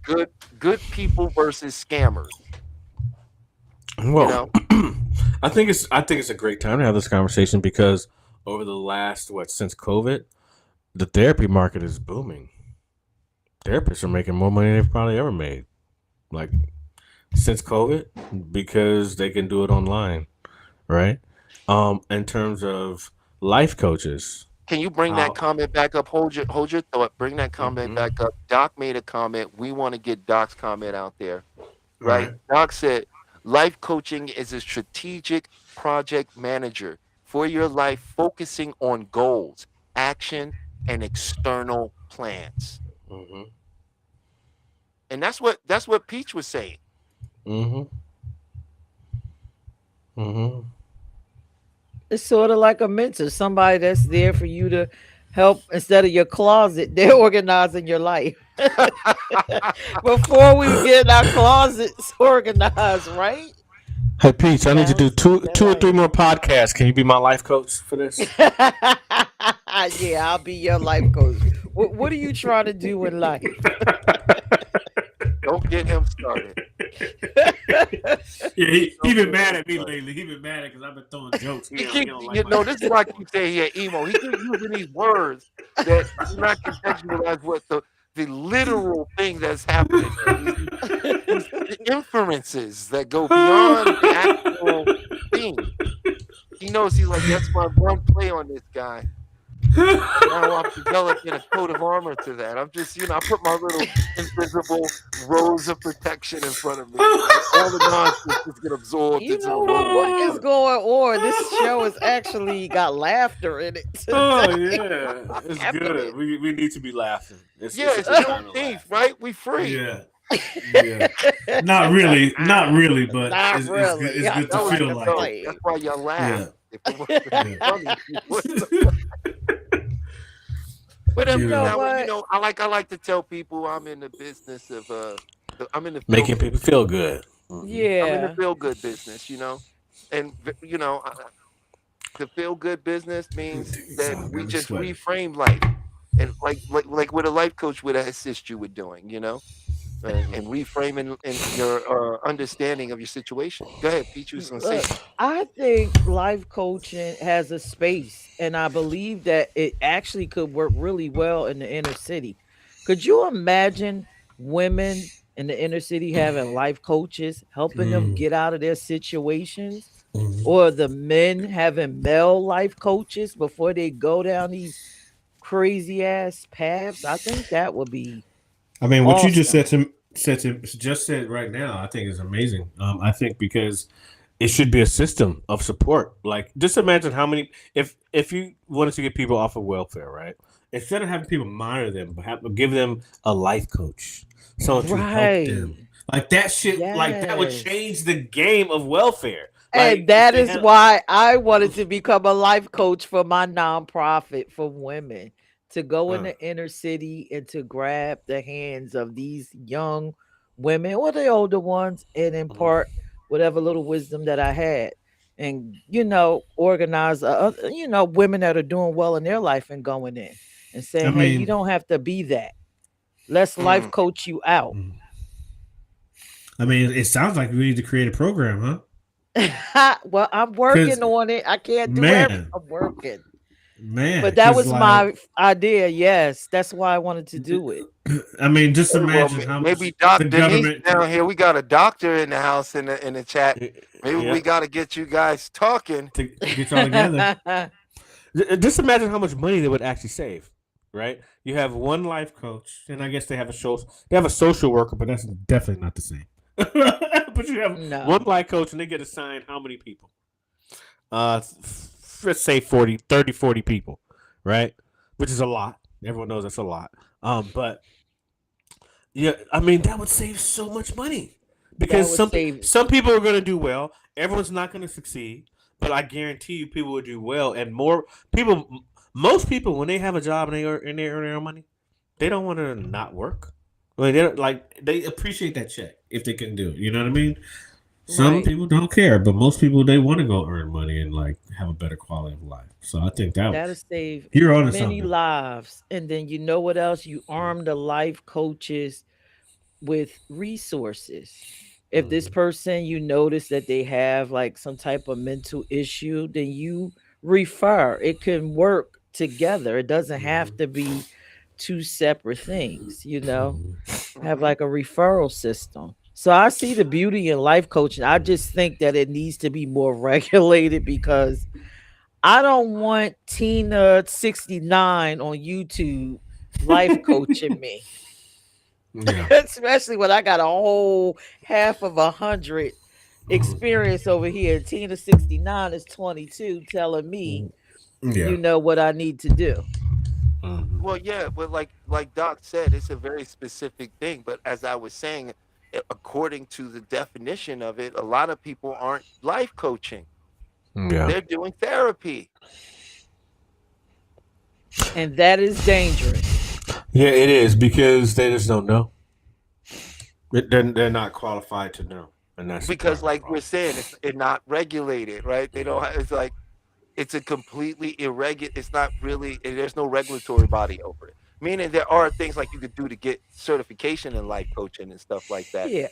good people versus scammers. Well, I think it's a great time to have this conversation because over the last since COVID, the therapy market is booming. Therapists are making more money than they've probably ever made, like since COVID, because they can do it online, right? In terms of life coaches, Can you bring that comment back up? Hold your thought. Bring that comment back up. Doc made a comment. We want to get Doc's comment out there, right? Doc said, "Life coaching is a strategic project manager for your life, focusing on goals, action, and external plans." And that's what Peach was saying. It's sort of like a mentor, somebody that's there for you to help instead of your closet. They're organizing your life before we get our closets organized, right? Hey Peach, I need to do two or three more podcasts. Can you be my life coach for this? Yeah, I'll be your life coach. What are you trying to do in life? Don't get him started. Yeah, he been mad at me lately. He been mad because I've been throwing jokes. This is why I keep saying, yeah, emo. He keeps using these words that do not contextualize what the literal thing that's happening. The inferences that go beyond the actual thing. He knows he's like, that's my one play on this guy. Now I'm developing a coat of armor to that. I'm just, I put my little invisible rose of protection in front of me. All the nonsense is get absorbed. You know what is going on? This show has actually got laughter in it. Oh yeah, it's good. We need to be laughing. It's Juneteenth, right? We free. Yeah. Not really, but Not it's really. good to feel like it. That's why y'all laugh. But I like to tell people I'm in the business of making people feel good. Yeah, I'm in the feel good business, and the feel good business means that we just reframe life, and like what a life coach would assist you with doing, and reframing in your understanding of your situation. Go ahead, Pete. You was gonna say. I think life coaching has a space, and I believe that it actually could work really well in the inner city. Could you imagine women in the inner city having life coaches helping them get out of their situations, or the men having male life coaches before they go down these crazy ass paths? I think that would be. I mean, what awesome. you just said right now, I think is amazing. I think because it should be a system of support. Like, just imagine how many if you wanted to get people off of welfare, right? Instead of having people monitor them, give them a life coach, someone to help Right. them. Like that shit, like that would Yes. change the game of welfare. And Like, that they is had- why I wanted to become a life coach for my nonprofit for women, to go in Uh. the inner city and to grab the hands of these young women or the older ones and impart whatever little wisdom that I had, and organize women that are doing well in their life and going in and saying, I hey, you mean- don't have to be that. Let's life coach you out. I mean, it sounds like we need to create a program, huh? Well, I'm working 'Cause, on it. I can't do man, everything. I'm working. Man, But that 'cause, was like, my idea. Yes, that's why I wanted to do it. I mean, just Well, imagine how much maybe Doc the Denise government. down here. We got a doctor in the house in the chat. Maybe Yeah. we got to get you guys talking. To get y'all together. Just imagine how much money they would actually save, right? You have one life coach, and I guess they have a social worker, but that's definitely not the same. But you have No. one life coach, and they get assigned how many people? Let's say 40 people, right? Which is a lot. Everyone knows that's a lot. But yeah, I mean that would save so much money because would some save- some people are going to do well. Everyone's not going to succeed, but I guarantee you, people will do well, and more people. Most people, when they have a job and they earn their own money, they don't want to not work. I mean, They appreciate that check if they can do it. You know what I mean? Some Right. people don't care, but most people they want to go earn money and like have a better quality of life. So I think That'll save you're on to many something. lives. And then you know what else? You arm the life coaches with resources. If this person, you notice that they have like some type of mental issue, then you refer. It can work together. It doesn't have to be two separate things, have like a referral system. So I see the beauty in life coaching. I just think that it needs to be more regulated, because I don't want Tina 69 on YouTube life coaching me. Yeah. Especially when I got a whole half of 100 experience over here. Tina 69 is 22 telling me, Yeah. what I need to do. Well, yeah, but like Doc said, it's a very specific thing. But as I was saying, according to the definition of it, a lot of people aren't life coaching. yeah, They're doing therapy. And that is dangerous. yeah, it is because they just don't know. They're not qualified to know, and that's the Because problem. like we're saying, it's not regulated, right? They don't have, it's like it's a completely irregular, it's not really, there's no regulatory body over it. Meaning there are things like you could do to get certification in life coaching and stuff like that. Yeah.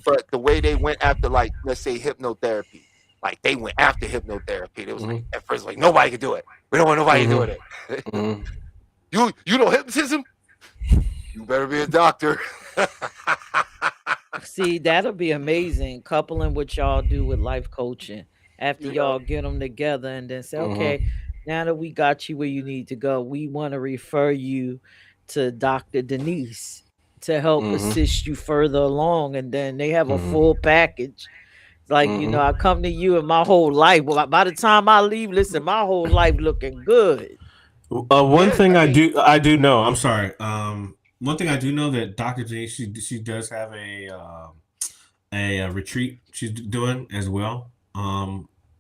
But the way they went after, like, let's say hypnotherapy, like they went after hypnotherapy. It was like at first like nobody could do it. We don't want nobody doing it. Mhm. You know hypnotism? You better be a doctor. See, that'll be amazing. Coupling what y'all do with life coaching after y'all get them together and then say, okay, now that we got you where you need to go, we want to refer you to Dr. Denise to help assist you further along. And then they have a full package. Like, I come to you and my whole life. Well, by the time I leave, listen, my whole life looking good. One thing I do know. I'm sorry. One thing I do know that Dr. J, she does have a retreat she's doing as well.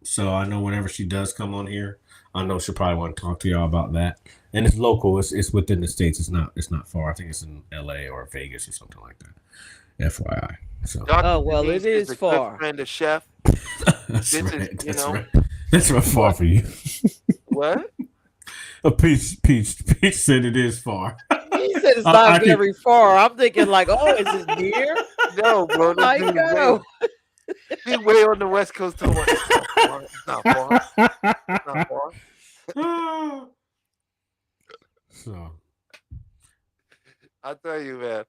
So I know whenever she does come on here, I know she'll probably want to talk to y'all about that. And it's local. It's within the states. It's not far. I think it's in LA or Vegas or something like that. FYI. So Dr. Oh, well, Denise it is a good far. friend of Chef. that's this is, right. you That's know- right. That's right far for you. What? Peach said it is far. He said it's I not can- very far. I'm thinking like, oh, is it near? No, bro. Like, This dude no. He way on the West Coast. Talking about, it's not far. It's not far. So I tell you, man.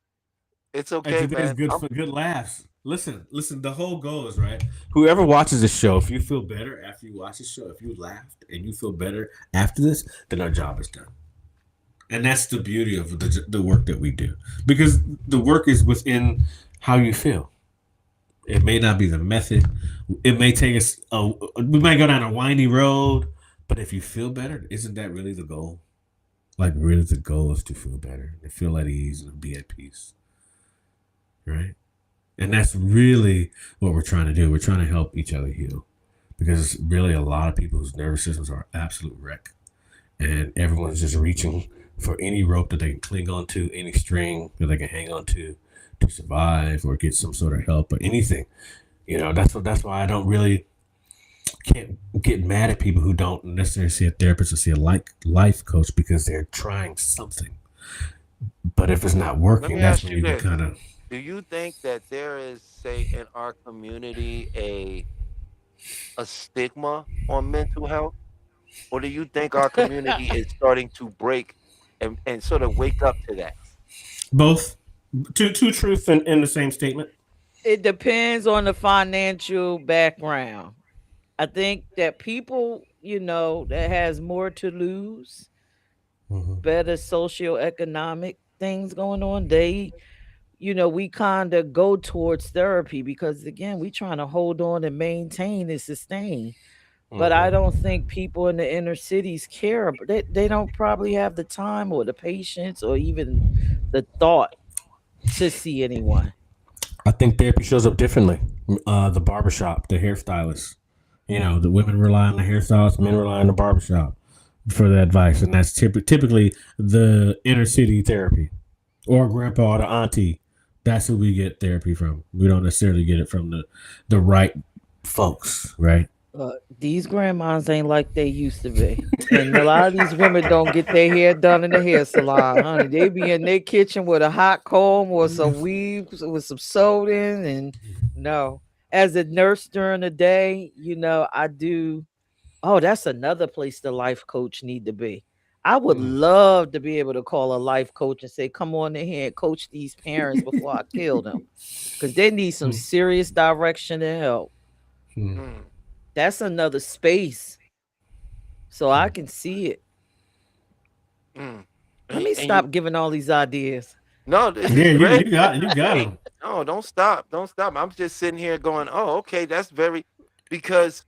It's and okay, today's man. good I'm- for good laughs. Listen. The whole goal is right. Whoever watches this show, if you feel better after you watch the show, if you laughed and you feel better after this, then our job is done. And that's the beauty of the work that we do, because the work is within how you feel. It may not be the method. It may take us. We might go down a windy road, but if you feel better, isn't that really the goal? Like, really, the goal is to feel better, to feel at ease, and be at peace, right? And that's really what we're trying to do. We're trying to help each other heal, because really a lot of people's nervous systems are absolute wreck, and everyone's just reaching for any rope that they can cling on to, any string that they can hang on to survive or get some sort of help or anything. That's why I don't really can't get mad at people who don't necessarily see a therapist or see a life coach, because they're trying something. But if it's not Let working, me that's ask when you you can this. kind of. Do you think that there is, say, in our community a stigma on mental health? Or do you think our community is starting to break and sort of wake up to that? Both. Two truths in the same statement. It depends on the financial background. I think that people, that has more to lose, Mm-hmm. better socioeconomic things going on, we kind of go towards therapy because again, we trying to hold on and maintain and sustain. But I Mm-hmm. don't think people in the inner cities care. But they don't probably have the time or the patience or even the thought to see anyone. I think therapy shows up differently. The barbershop, the hairstylist. The women rely on the hairstylist, men rely on the barbershop for the advice, and that's typically the inner city therapy, or grandpa or the auntie. That's who we get therapy from. We don't necessarily get it from the right folks, right? These grandmas ain't like they used to be. And a lot of these women don't get their hair done in the hair salon, honey. They be in their kitchen with a hot comb or some weaves with some soda in. And no, as a nurse during the day, I do. Oh, that's another place the life coach need to be. I would love to be able to call a life coach and say, come on in here and coach these parents before I kill them. Because they need some serious direction and help. Mm, That's another space. So I can see it. mm. Let me And you, stop giving all these ideas. no, this Yeah, is great. you got Hey, him. no, don't stop. I'm just sitting here going, oh, okay, that's very, because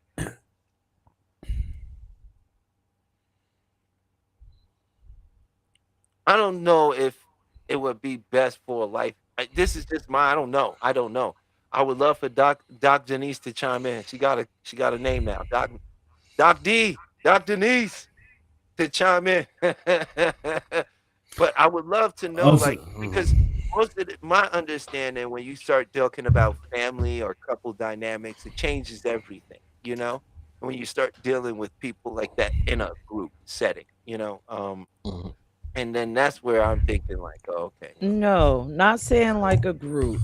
I don't know if it would be best for life. This is just I don't know. I don't know. I would love for Doc Denise to chime in. She got a name now. Doc Denise to chime in. But I would love to know, Also, like, because my understanding, when you start talking about family or couple dynamics, it changes everything, when you start dealing with people like that in a group setting. And then that's where I'm thinking, like, oh, okay. No, not saying like a group.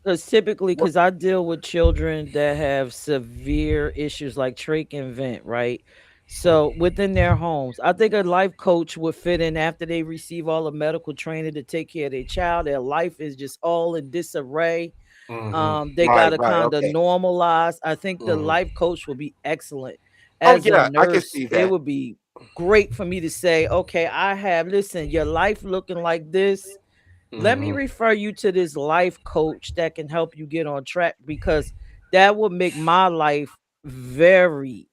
Because typically, What? because I deal with children that have severe issues like trach and vent, right? So within their homes, I think a life coach would fit in after they receive all the medical training to take care of their child. Their life is just all in disarray. They Right, gotta right, kind of okay. normalize. I think the life coach would be excellent. Oh As a yeah, I can nurse, see it that. would be great for me to say, okay, listen, your life looking like this. Let me refer you to this life coach that can help you get on track because that would make my life very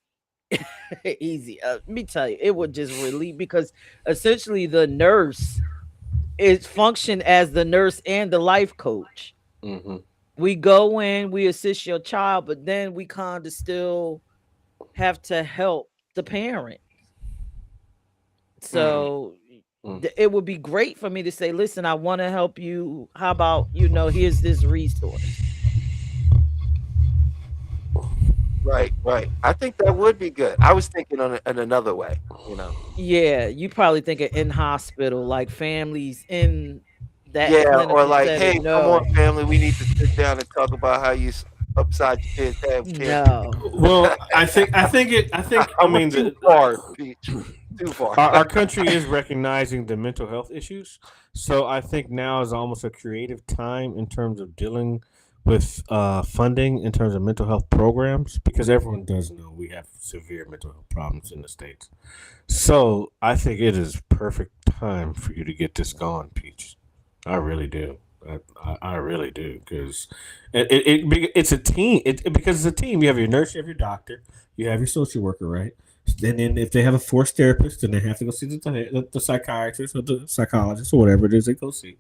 easy. Let me tell you, it would just relieve because essentially the nurse is function as the nurse and the life coach. We go in, we assist your child, but then we kind of still have to help the parent. Mm, So it would be great for me to say, listen, I want to help you. How about, here's this resource. right, right. I think that would be good. I was thinking in another way. Yeah, you probably think of in hospital, like families in that Yeah, or clinical like, hey, setting. come on, No, family, we need to sit down and talk about how you upside your kids have kids. no. Well, I I went mean, too far, Peach. Too far. our country is recognizing the mental health issues. So I think now is almost a creative time in terms of dealing with funding in terms of mental health programs, because everyone does know we have severe mental health problems in the States. So I think it is perfect time for you to get this going, Peach. I really do. I really do, because it's a team. Because it's a team. You have your nurse, you have your doctor, you have your social worker, right? Then if they have a forced therapist, then they have to go see the psychiatrist or the psychologist or whatever it is they go see,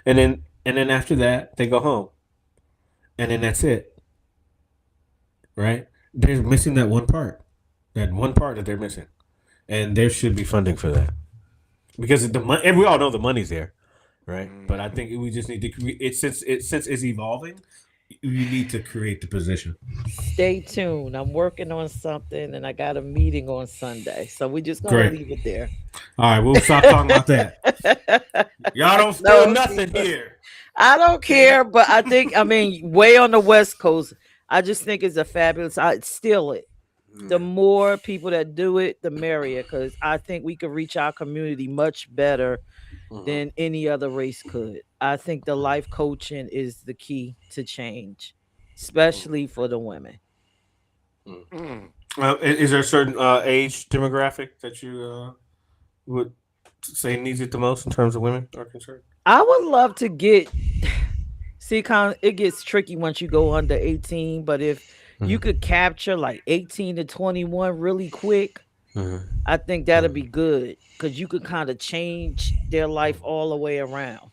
and then after that they go home, and then that's it, right? They're missing that one part that they're missing, and there should be funding for that, because the money, and we all know the money's there, right? But I think we just need to create, since it's evolving, you need to create the position. Stay tuned. I'm working on something and I got a meeting on Sunday. So we're just going to Great. leave it there. All right, we'll stop talking about that. Y'all don't steal No, nothing here. I don't care, but I think, way on the West Coast, I just think it's a fabulous, I'd steal it. The more people that do it, the merrier, because I think we could reach our community much better than any other race could. I think the life coaching is the key to change, especially for the women. Is there a certain age demographic that you would say needs it the most in terms of women are concerned? I would love to get it gets tricky once you go under 18, but if you could capture like 18 to 21 really quick, I think that'd be good, because you could kind of change their life all the way around.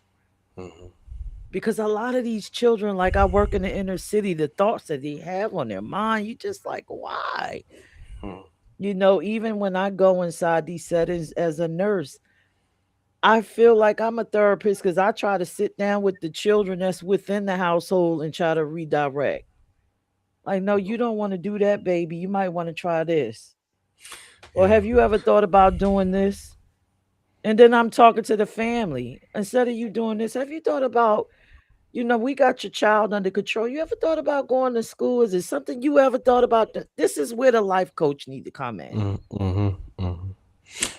Because a lot of these children, like I work in the inner city, the thoughts that they have on their mind, you just like, why? Even when I go inside these settings as a nurse, I feel like I'm a therapist, because I try to sit down with the children that's within the household and try to redirect. Like, no, you don't want to do that, baby. You might want to try this. Or have you ever thought about doing this? And then I'm talking to the family. Instead of you doing this, have you thought about, we got your child under control. You ever thought about going to school? Is it something you ever thought about? This is where the life coach need to come in. Because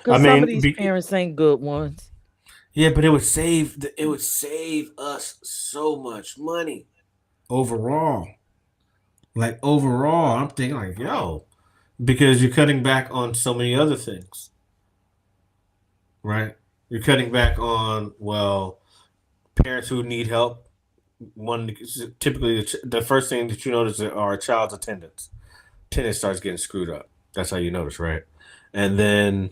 some of these parents ain't good ones. Yeah, but it would save us so much money overall. I'm thinking like, yo, because you're cutting back on so many other things, right? You're cutting back on, parents who need help. Typically the first thing that you notice are a child's attendance. Attendance starts getting screwed up. That's how you notice, right? And then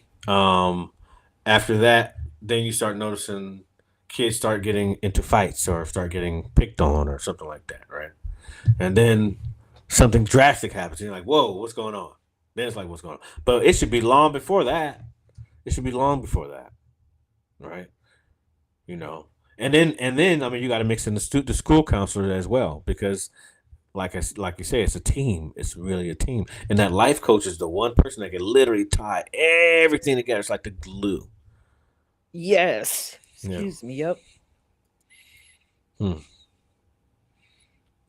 after that, then you start noticing kids start getting into fights or start getting picked on or something like that, right? And then something drastic happens. And you're like, whoa, what's going on? Then it's like, what's going on? But it should be long before that. Right? And then you got to mix in the school counselor as well, because like you say, it's a team. It's really a team. And that life coach is the one person that can literally tie everything together. It's like the glue. Yes. Excuse me. Yep.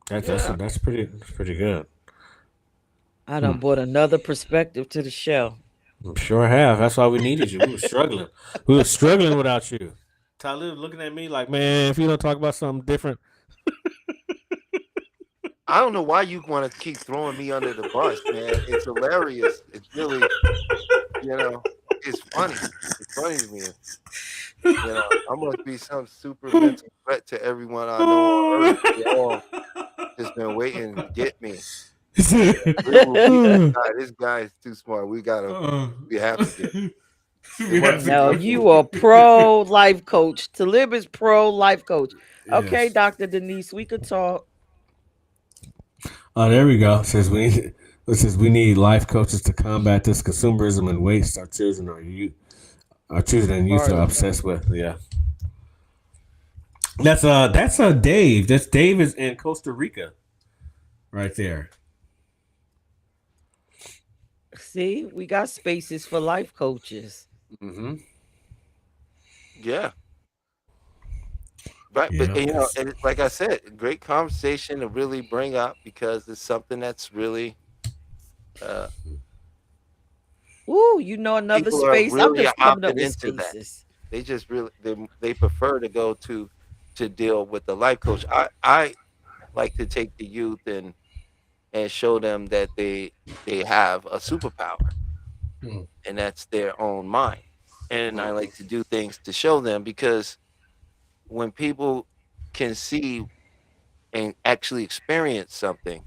That's pretty good. I done brought another perspective to the show. I'm sure I have. That's why we needed you. We were struggling without you. Talib looking at me like, man, if you don't talk about something different. I don't know why you want to keep throwing me under the bus, man. It's hilarious. It's really, it's funny. It's funny to me. I must be some super mental threat to everyone I know on earth. They all just been waiting to get me. This guy is too smart. We have to get him. No, you are pro life coach. Talib is pro life coach. Okay, yes. Dr. Denise, we could talk. Oh, there we go. Says we need life coaches to combat this consumerism and waste our children and youth are obsessed with. Yeah. That's Dave. That's Dave is in Costa Rica, right there. See, we got spaces for life coaches. Yeah. Right, yeah. But and like I said, great conversation to really bring up, because it's something that's really another space. Really I'm just coming up with spaces. That. They just really they prefer to go to deal with the life coach. I like to take the youth and show them that they have a superpower, and that's their own mind. And I like to do things to show them, because when people can see and actually experience something,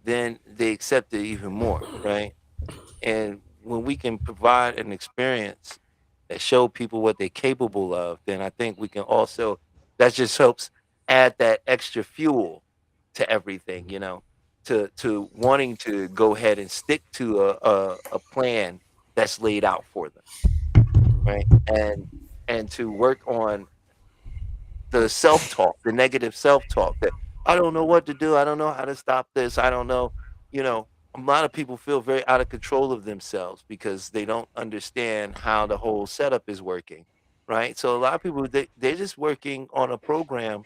then they accept it even more, right? And when we can provide an experience that show people what they're capable of, then I think we can also, that just helps add that extra fuel to everything, to wanting to go ahead and stick to a plan that's laid out for them, right? And to work on the self-talk, the negative self-talk that I don't know what to do. I don't know how to stop this. I don't know. A lot of people feel very out of control of themselves because they don't understand how the whole setup is working, right? So a lot of people they're just working on a program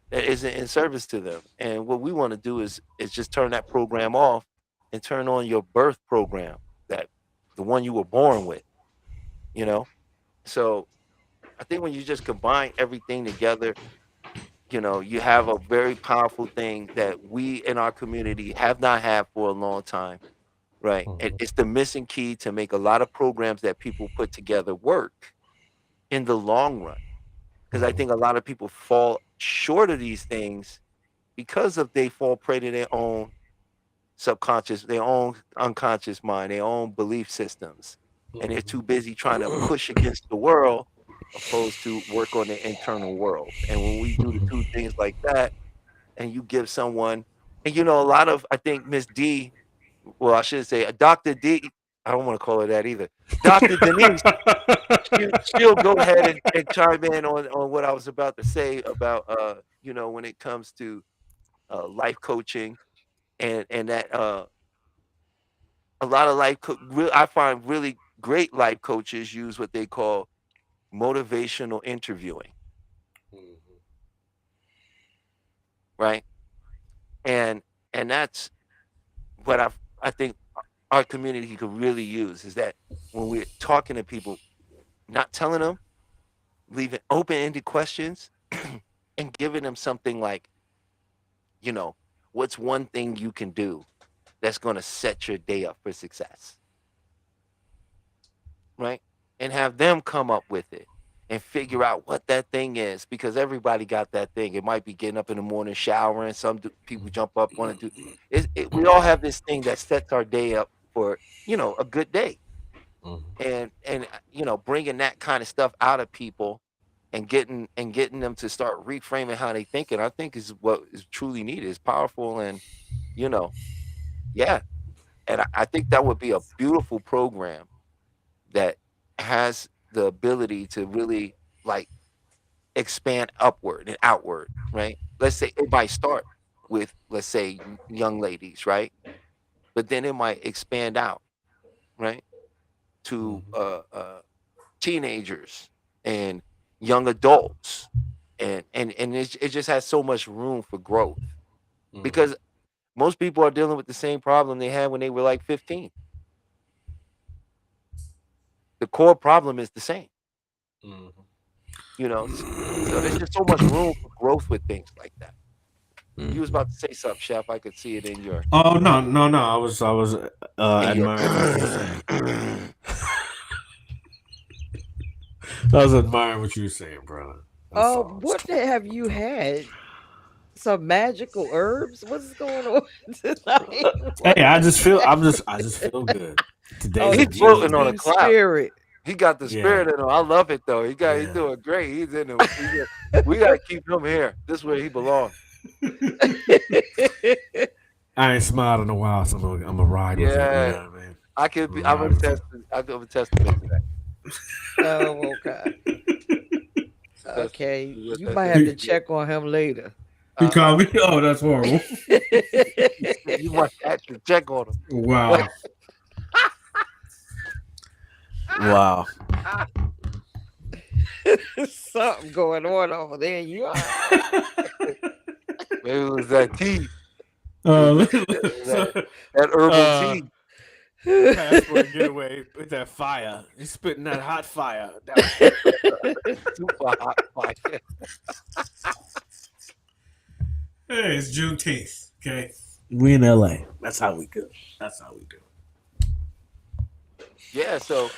that isn't in service to them. And what we want to do is just turn that program off and turn on your birth program, that the one you were born with, you know? So I think when you just combine everything together, you have a very powerful thing that we in our community have not had for a long time, right? And it's the missing key to make a lot of programs that people put together work in the long run. Because I think a lot of people fall short of these things because of they fall prey to their own subconscious, their own unconscious mind, their own belief systems. And they're too busy trying to push against the world opposed to work on the internal world. And when we do the two things like that, and you give someone, and a lot of, I think Miss D, well, I should say Dr. D, I don't want to call her that either. Dr. Denise, she'll go ahead and chime in on what I was about to say about, when it comes to life coaching and that a lot of I find really great life coaches use what they call motivational interviewing, right? And that's what I think our community could really use, is that when we're talking to people, not telling them, leaving open-ended questions and giving them something like, what's one thing you can do that's going to set your day up for success, right? And have them come up with it and figure out what that thing is, because everybody got that thing. It might be getting up in the morning, showering. Some people jump up, want to do. We all have this thing that sets our day up for a good day, and bringing that kind of stuff out of people and getting them to start reframing how they think, and I think is what is truly needed. Is powerful, and yeah, and I think that would be a beautiful program that has the ability to really expand upward and outward, right? Let's say it might start with, let's say, young ladies, right? But then it might expand out, right, to teenagers and young adults, and it just has so much room for growth, because most people are dealing with the same problem they had when they were like 15. The core problem is the same. So there's just so much room for growth with things like that. You was about to say something, Chef. I could see it in your. Oh no! I was admiring. I was admiring what you were saying, brother. What have you had? Some magical herbs? What's going on tonight? Hey, I just feel good today. He's floating on a cloud. Spirit. He got the spirit in him. I love it though. He's doing great. He's in the. We gotta keep him here. This is where he belongs. I ain't smiled in a while, so I'm gonna ride with it. Yeah, man. I could be. I'm a testament to that. Oh, okay. Okay, you might have to check on him later. He called me. Oh, that's horrible. You might have to check on him. Wow. Wow. Something going on over there. You are. Maybe it was that tea. That herbal tea. Passport getaway with that fire. He's spitting that hot fire. Super hot fire. Hey, it's Juneteenth. Okay, we in LA. That's how we do. Yeah. So,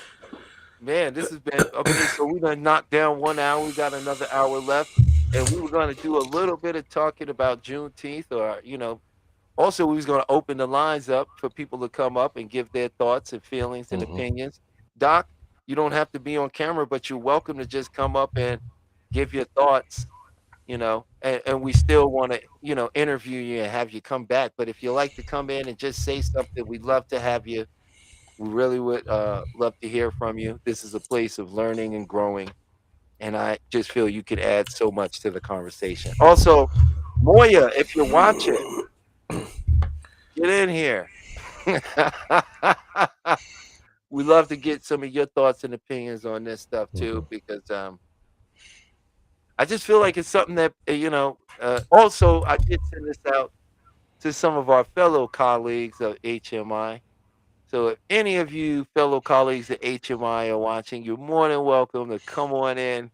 man, this has been. Okay, so we done knocked down 1 hour. We got another hour left. and we were going to do a little bit of talking about Juneteenth, or also we was going to open the lines up for people to come up and give their thoughts and feelings and opinions. Doc, you don't have to be on camera, but you're welcome to just come up and give your thoughts. And we still want to, interview you and have you come back. But if you like to come in and just say something, we'd love to have you. We really would love to hear from you. This is a place of learning and growing, and I just feel you could add so much to the conversation. Also, Moya, if you're watching, get in here. We love to get some of your thoughts and opinions on this stuff too, because I just feel like it's something that also, I did send this out to some of our fellow colleagues of HMI. So if any of you fellow colleagues at HMI are watching, you're more than welcome to come on in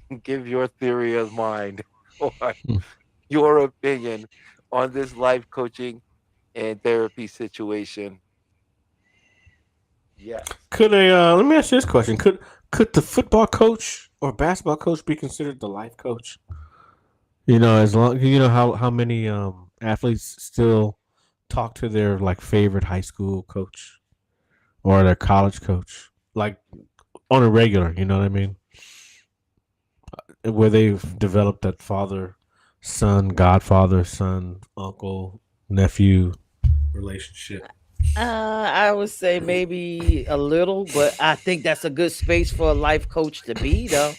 and give your theory of mind or your opinion on this life coaching and therapy situation. Yes. Could let me ask you this question: Could the football coach or basketball coach be considered the life coach? As long how many athletes still talk to their favorite high school coach or their college coach on a regular. You know what I mean? Where they've developed that father, son, godfather, son, uncle, nephew relationship. I would say maybe a little, but I think that's a good space for a life coach to be, though.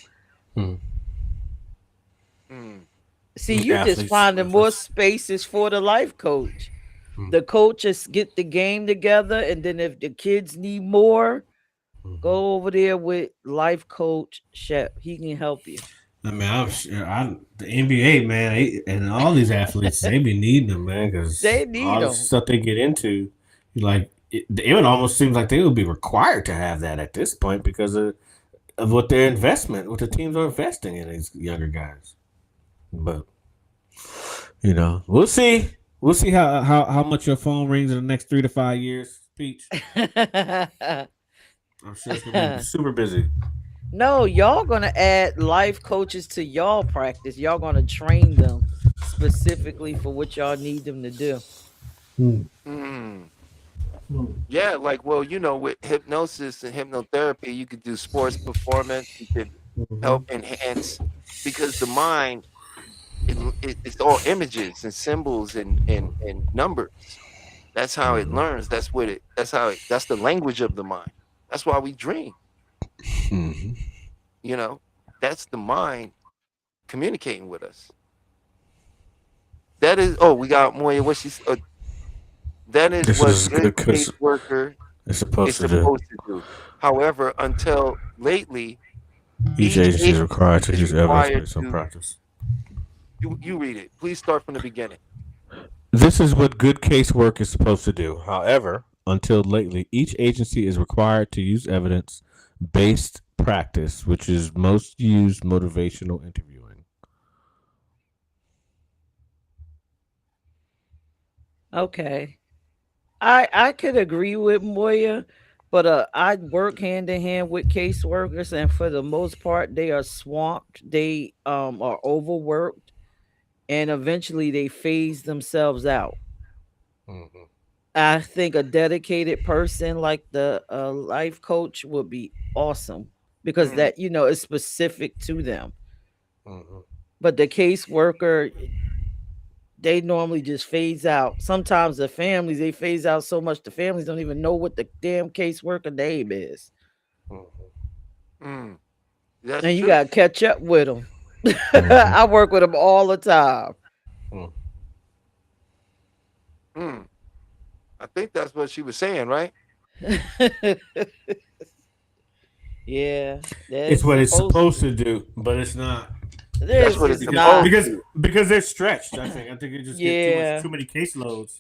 See, you just finding more spaces for the life coach. The coaches get the game together, and then if the kids need more, go over there with life coach Shep. He can help you. I mean, the NBA, man, and all these athletes, they be needing them, man, because They need all the them. stuff they get into, it would almost seem like they would be required to have that at this point because of what their investment, what the teams are investing in these younger guys. But we'll see. We'll see how much your phone rings in the next 3 to 5 years. Peach, I'm sure it's gonna be super busy. No, y'all gonna add life coaches to y'all practice. Y'all gonna train them specifically for what y'all need them to do. Yeah, with hypnosis and hypnotherapy, you could do sports performance. You could help enhance, because the mind, it's all images and symbols and numbers. That's how it learns. That's the language of the mind. That's why we dream. That's the mind communicating with us. That is. Oh, we got Moya. What she's. That is what is good good 'cause caseworker it's is supposed to supposed to do. However, until lately, Each agency is required to use evidence based on to- practice. you read it. Please start from the beginning. This is what good casework is supposed to do. However, until lately, each agency is required to use evidence based practice, which is most used motivational interviewing. Okay. I could agree with Moya, but I work hand in hand with caseworkers, and for the most part, they are swamped. They are overworked, and eventually they phase themselves out. I think a dedicated person like the life coach would be awesome because that is specific to them. But the caseworker, they normally just phase out. Sometimes the families, they phase out so much the families don't even know what the damn caseworker name is. That's And you true. got to catch up with them. I work with them all the time. I think that's what she was saying, right? Yeah. It's what it's supposed to do, but it's not. That's what it's not. supposed to. Because they're stretched. I think it just Yeah. get too many caseloads.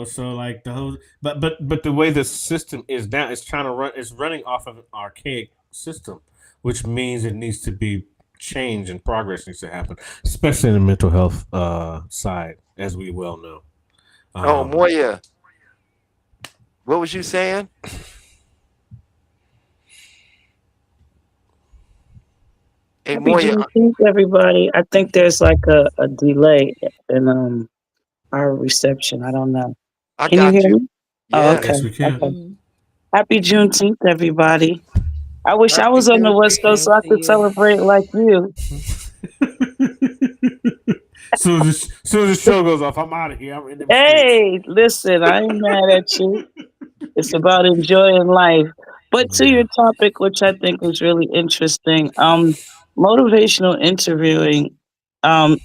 So like the whole, but the way the system is now, it's running off of an archaic system, which means it needs to be changed and progress needs to happen, especially in the mental health side, as we well know. Oh, Moya, what was you saying? Hey, Happy Moya, Juneteenth, everybody. I think there's like a delay in our reception. I don't know. I Can you got hear you. me? Oh, Yeah. okay. Yes, we can. Okay. Mhm. Happy Juneteenth, everybody. I wish I Happy was on the West Juneteenth. Coast so Same I to could you. celebrate like you. soon as the show goes off, I'm out of here. I'm in them streets. Hey, listen, I ain't mad at you. It's about enjoying life. But to Yeah. your topic, which I think was really interesting, motivational interviewing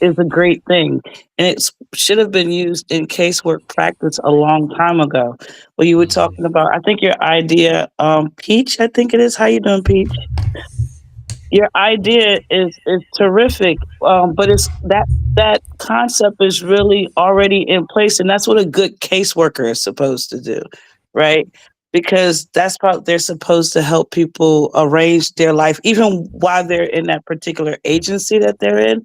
is a great thing. And it should have been used in casework practice a long time ago. Where you were Mhm. talking about, I think your idea, Peach, I think it is. How you doing, Peach? Your idea is terrific, but it's that concept is really already in place, and that's what a good caseworker is supposed to do, right? Because that's what they're supposed to help people arrange their life, even while they're in that particular agency that they're in.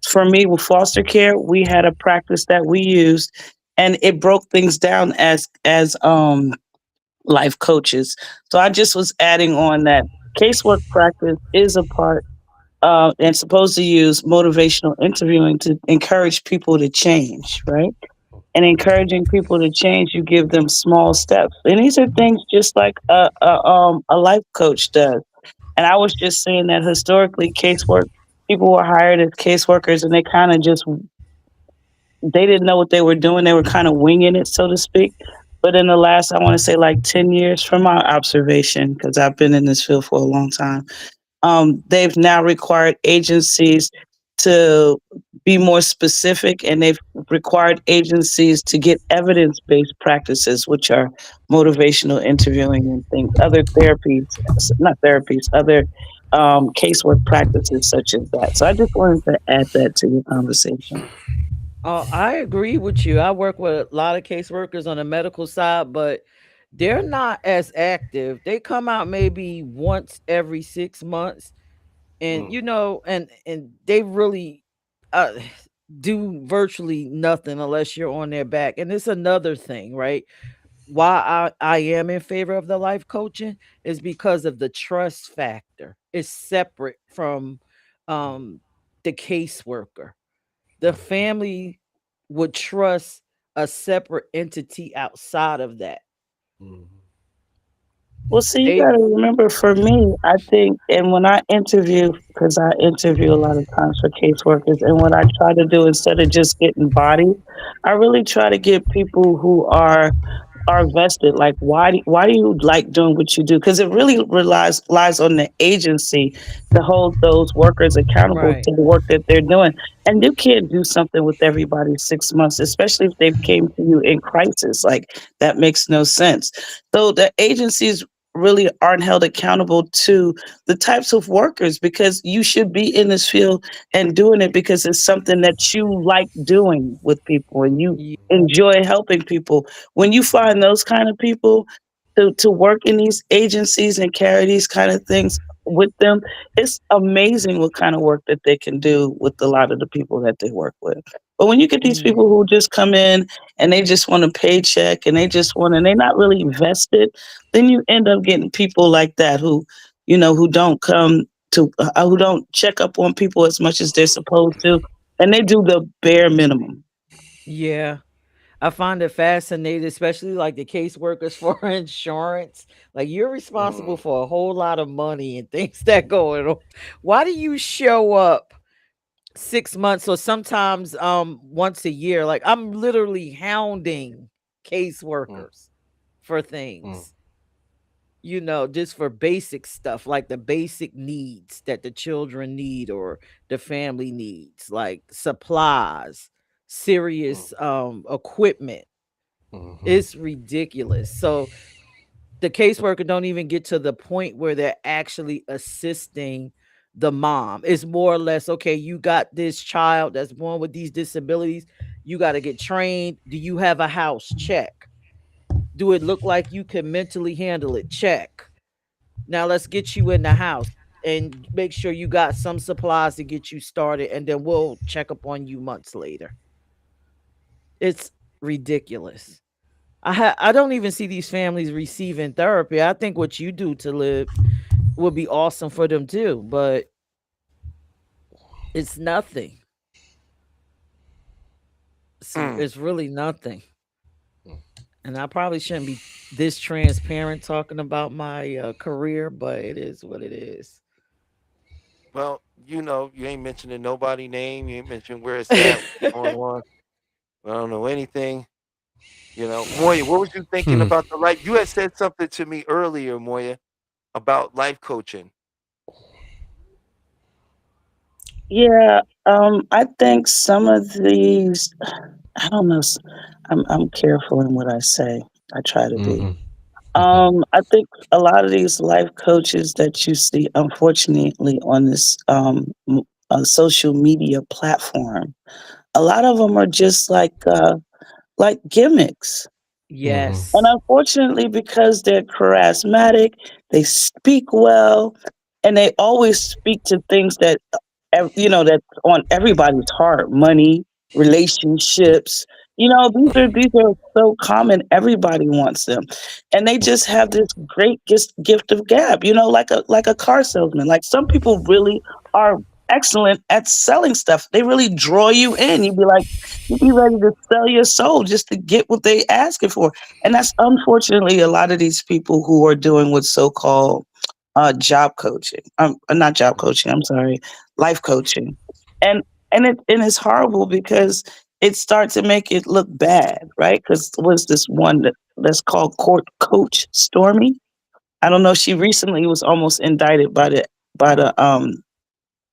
For me, with foster care, we had a practice that we used, and it broke things down as life coaches. So I just was adding on that casework practice is a part and supposed to use motivational interviewing to encourage people to change, right? And encouraging people to change, you give them small steps. And these are things just like a life coach does. And I was just saying that historically, casework people were hired as caseworkers, and they kind of just they didn't know what they were doing. They were kind of winging it, so to speak. But in the last, I want to say like 10 years from my observation, because I've been in this field for a long time, they've now required agencies to be more specific, and they've required agencies to get evidence-based practices, which are motivational interviewing and things, other therapies, not therapies, other casework practices such as that. So I just wanted to add that to your conversation. I agree with you. I work with a lot of caseworkers on the medical side, but they're not as active. They come out maybe once every 6 months, and Mm. and they really uh, do virtually nothing unless you're on their back. And it's another thing, right? Why I am in favor of the life coaching is because of the trust factor. It's separate from um, the caseworker. The family would trust a separate entity outside of that. Mhm. Well, see, you got They to remember for me, I think, and when I interview, because I interview a lot of times for caseworkers, and what I try to do instead of just getting bodies, I really try to get people who are vested. Like, why do you like doing what you do? Because it really lies on the agency to hold those workers accountable right. to the work that they're doing. And you can't do something with everybody 6 months, especially if they came to you in crisis. Like that makes no sense. So the agencies really aren't held accountable to the types of workers, because you should be in this field and doing it because it's something that you like doing with people and you Ye- enjoy helping people. When you find those kind of people to work in these agencies and carry these kind of things with them, it's amazing what kind of work that they can do with a lot of the people that they work with. But when you get these mm, people who just come in and they just want a paycheck and they're not really invested, then you end up getting people like that who, who don't come to, who don't check up on people as much as they're supposed to, and they do the bare minimum. yeah. I find it fascinating, especially like the caseworkers for insurance. Like you're responsible Mm. for a whole lot of money and things that going on. Why do you show up 6 months or sometimes once a year? Like I'm literally hounding Mm. caseworkers for Mm. things, just for basic stuff like the basic needs that the children need or the family needs, like supplies, Mm. serious equipment. Mhm. It's ridiculous. So the caseworker don't even get to the point where they're actually assisting the mom. It's more or less, okay, you got this child that's born with these disabilities. You got to get trained. Do you have a house? Check. Do it look like you can mentally handle it? Check. Now let's get you in the house and make sure you got some supplies to get you started, and then we'll check up on you months later. It's ridiculous. I don't even see these families receiving therapy. I think what you do to live would be awesome for them too, but It's nothing. Mm. It's really nothing. And I probably shouldn't be this transparent talking about my career, but it is what it is. Well, you ain't mentioning nobody name. You ain't mentioning where it's at, what's going on. I don't know anything. Moya, what was you thinking Hmm. about the life? You had said something to me earlier, Moya, about life coaching. Yeah, I think some of these, I don't know. I'm careful in what I say. I try to be. Hmm. Hmm. I think a lot of these life coaches that you see, unfortunately, on this social media platform, a lot of them are just like gimmicks. Hmm. And Yes. unfortunately, because they're charismatic, they speak well, and they always speak to things that, that's on everybody's heart: money, relationships. These are so common. Everybody wants them, and they just have this great gift of gab. Like a car salesman. Like some people really are excellent at selling stuff. They really draw you in. You'd be ready to sell your soul just to get what they asking for. And that's unfortunately a lot of these people who are doing what's so-called job coaching. Not job coaching. I'm sorry, life coaching. And it's horrible because it starts to make it look bad, right? Because was this one that's called Coach Stormy? I don't know. She recently was almost indicted by the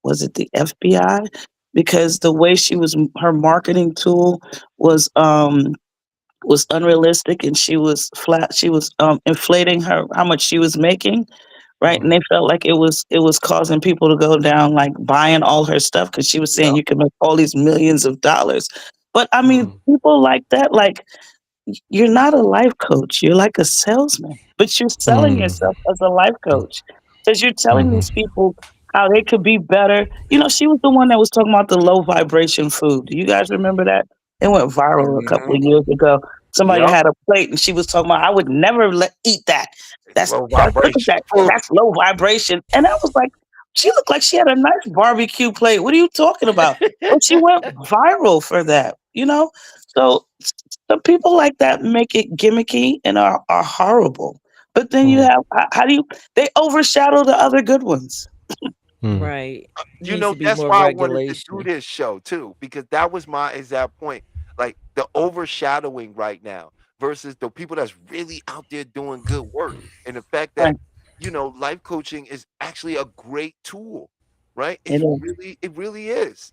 was it the FBI, because the way her marketing tool was was unrealistic, and she was inflating how much she was making, right? And they felt like it was causing people to go down, like buying all her stuff, because she was saying Yep. you can make all these millions of dollars. But I mean, Hmm. people like that, like, you're not a life coach. You're like a salesman, but you're selling Hmm. yourself as a life coach because you're telling Hmm. these people how they could be better. She was the one that was talking about the low vibration food. Do you guys remember that? It went viral a couple Hmm. of years ago. Somebody Yep. had a plate and she was talking about, I would never eat that. It's That's low that. Look at vibration that. food. That's low vibration. And I was like, she looked like she had a nice barbecue plate. What are you talking about? But she went viral for that. So some people like that make it gimmicky and are horrible. But then you Hmm. have, how do you, they overshadow the other good ones. Hmm. Right. Needs to be That's more why I wanted to do regulation. this show too, because that was my exact point. Like the overshadowing right now versus the people that's really out there doing good work. And the fact that, Right. life coaching is actually a great tool, right? It is. It really is.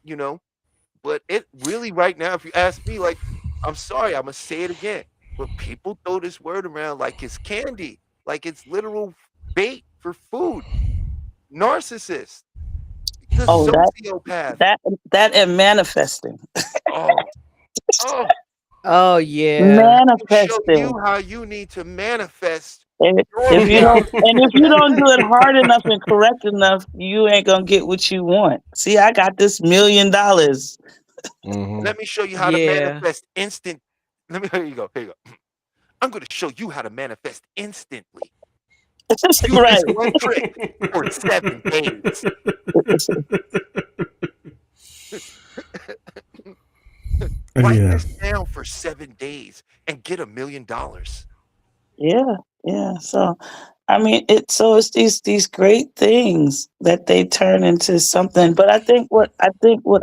But it really right now, if you ask me, like, I'm sorry, I'm gonna say it again. But people throw this word around like it's candy, like it's literal bait for food. Narcissist, the Oh, sociopath. that, that and manifesting. Oh, oh, Oh yeah. let me show you Manifesting. how you need to manifest And your if you reality. don't, and if you don't do it hard enough and correct enough, you ain't gonna get what you want. See, I got this $1 million. Hmm. Let me show you how to Yeah. manifest instant. Here you go. Here you go. I'm going to show you how to manifest instantly. Do Right. this one trick for 7 days. Write Yeah. this down for 7 days and get $1 million. Yeah, yeah. So, I mean, it's these great things that they turn into something. But I think what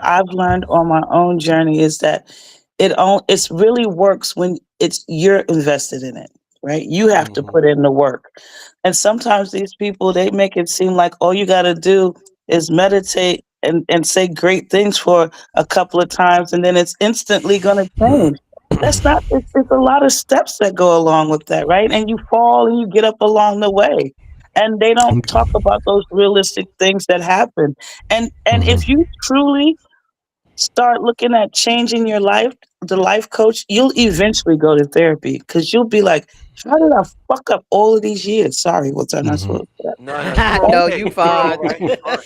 I've learned on my own journey is that it's really works when it's you're invested in it, right? You have to Hmm. put in the work. And sometimes these people, they make it seem like all you got to do is meditate and say great things for a couple of times, and then it's instantly going to change. That's not. It's a lot of steps that go along with that, right? And you fall and you get up along the way, and they don't talk about those realistic things that happen. And Hmm. if you truly start looking at changing your life, the life coach, you'll eventually go to therapy because you'll be like, how did I fuck up all of these years? Sorry, what's I not Hmm. supposed to? No, no, you're No, okay. you You're all fine. right. You're fine.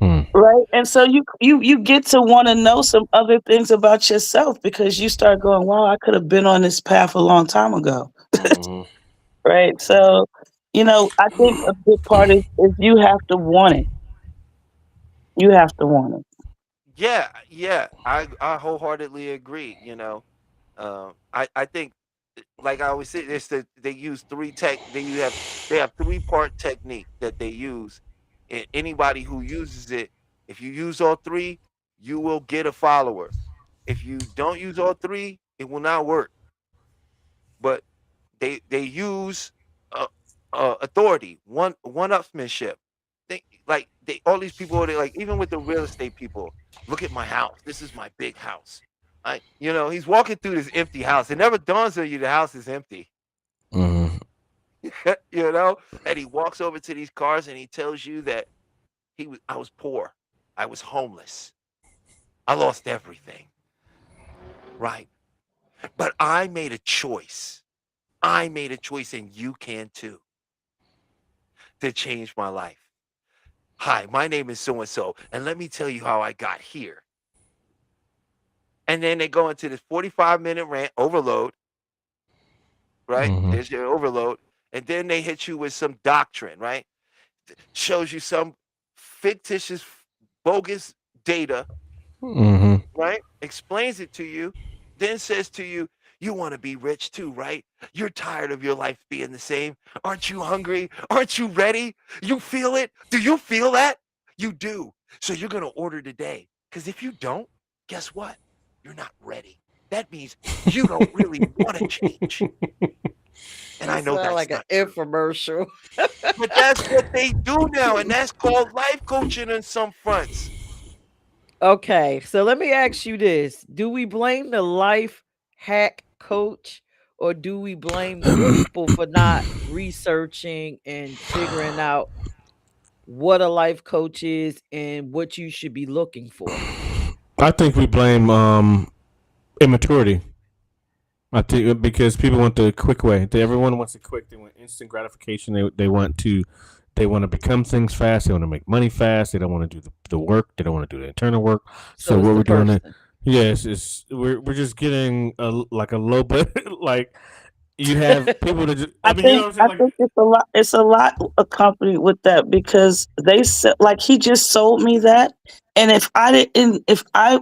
Hmm. Right. And so you get to want to know some other things about yourself because you start going, wow, I could have been on this path a long time ago. Hmm. Right. So, I think a big part is you have to want it. You have to want it. Yeah, I wholeheartedly agree. I think, like I always say, they use they have 3-part technique that they use. And anybody who uses it, if you use all three, you will get a follower. If you don't use all three, it will not work. But they use uh, authority, one-upsmanship. All these people, they like, even with the real estate people. Look at my house. This is my big house. He's walking through this empty house. It never dawns on you the house is empty. Mhm. And he walks over to these cars and he tells you that I was poor, I was homeless, I lost everything. Right? But I made a choice. And you can too, to change my life. Hi, my name is so and so, and let me tell you how I got here. And then they go into this 45-minute rant overload, right? Mhm. There's your overload. And then they hit you with some doctrine, right? Shows you some fictitious, bogus data, Mhm. right? Explains it to you, then says to you, you want to be rich too, right? You're tired of your life being the same. Aren't you hungry? Aren't you ready? You feel it? Do you feel that? You do. So you're going to order today. Because if you don't, guess what? You're not ready. That means you don't really want to change. And I know Sound that's like an not true. infomercial. But that's what they do now, and that's called life coaching in some fronts. Okay, so let me ask you this. Do we blame the life hack coach, or do we blame the people for not researching and figuring out what a life coach is and what you should be looking for? I think we blame immaturity. I think because people want the quick way. Everyone wants it quick. They want instant gratification. They want to become things fast. They want to make money fast. They don't want to do the work. They don't want to do the internal work. So it's what the we're doing person. yes, we're just getting a low budget. Like you have people that just. I mean, you know what I'm saying? I think it's a lot. It's a lot accompanied with that because they said, like, he just sold me that, and if I didn't, if I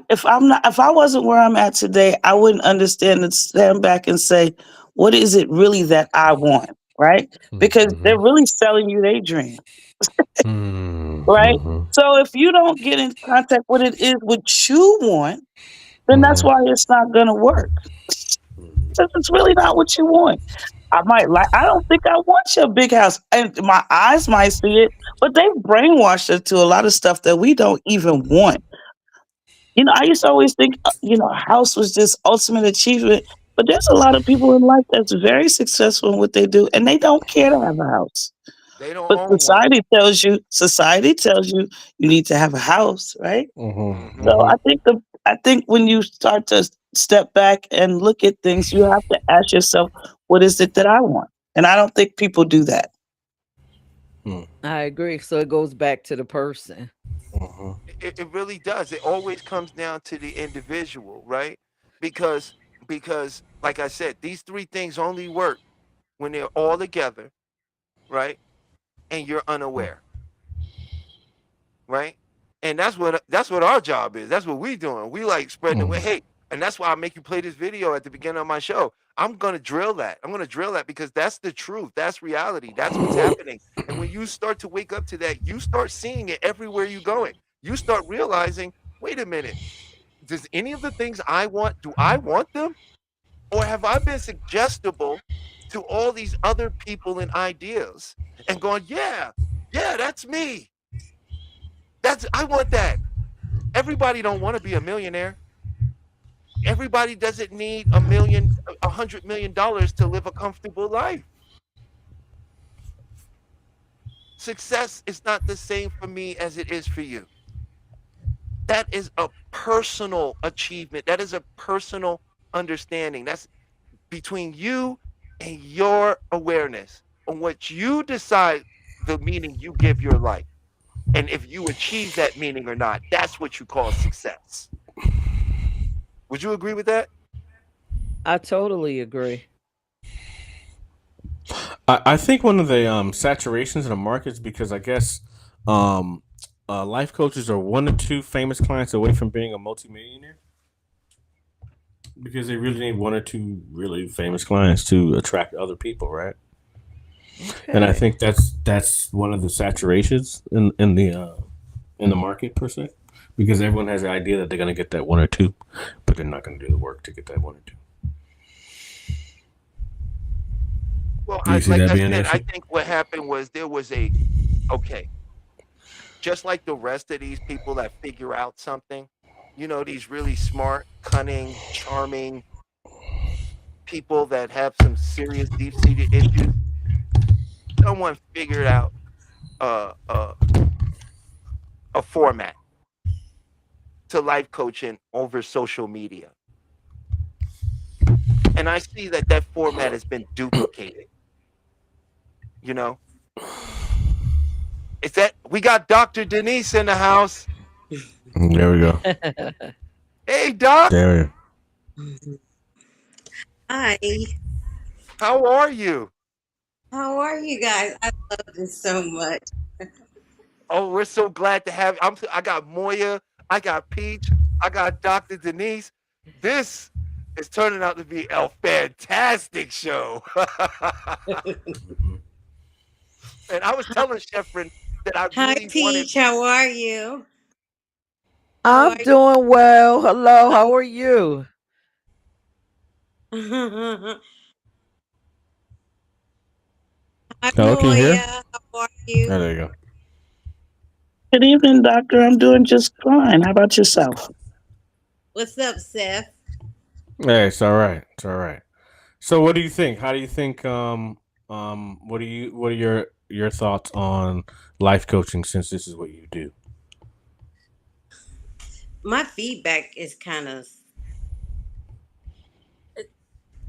wasn't where I'm at today, I wouldn't understand and stand back and say, what is it really that I want, right? Because they're really selling you their dream, right? Mhm. So if you don't get in contact with it is what you want, then that's why it's not going to work. Because it's really not what you want. I don't think I want your big house. And my eyes might see it, but they've brainwashed us to a lot of stuff that we don't even want. I used to always think, a house was just ultimate achievement. But there's a lot of people in life that's very successful in what they do, and they don't care to have a house. They don't But own one. society tells you you need to have a house, right? Mhm. So Mhm. I think when you start to step back and look at things, you have to ask yourself, what is it that I want? And I don't think people do that. I agree. So it goes back to the person. Mhm. It really does. It always comes down to the individual, right? Because like I said, these three things only work when they're all together, right? And you're unaware, right? And that's what our job is. That's what we doing. We like spreading the way. Hey, and that's why I make you play this video at the beginning of my show. I'm gonna drill that. I'm gonna drill that because that's the truth. That's reality. That's what's happening. And when you start to wake up to that, you start seeing it everywhere you're going. You start realizing, wait a minute, does any of the things I want, do I want them? Or have I been suggestible to all these other people and ideas and going, yeah, that's me. I want that. Everybody don't want to be a millionaire. Everybody doesn't need $100 million to live a comfortable life. Success is not the same for me as it is for you. That is a personal achievement. That is a personal understanding. That's between you and your awareness on what you decide the meaning you give your life. And if you achieve that meaning or not, that's what you call success. Would you agree with that? I totally agree. I think one of the saturations in the market is because I guess life coaches are 1 to 2 famous clients away from being a multimillionaire? Because they really need 1 or 2 really famous clients to attract other people, right? And I Okay. think that's one of the saturations in the market per se, because everyone has the idea that they're going to get that 1 or 2, but they're not going to do the work to get that 1 or 2. Well, Do you see like that I being an said, I issue? think what happened was there was okay, just like the rest of these people that figure out something, these really smart, cunning, charming people that have some serious deep-seated issues, someone figured out uh, uh, a format to life coaching over social media. And I see that format has been duplicated. You know, is that we got Dr. Denise in the house? There we go. Hey, Doc, There Hi, how are you? how are you guys? I love this so much. Oh, we're so glad to have. I got Moya, I got Peach, I got Dr. Denise. This is turning out to be a fantastic show. we And I was telling Sheffrin that I Hi, really wanted. Peach. How are you? How I'm doing well. Hello, how are you? are you? Hi, Hello, can you hear? Moya. How are you? Oh, there you go. Good evening, doctor. I'm doing just fine. How about yourself? What's up, Seth? Hey, it's all right. It's all right. So, what do you think? How do you think? What are your thoughts on life coaching, since this is what you do? My feedback is kind of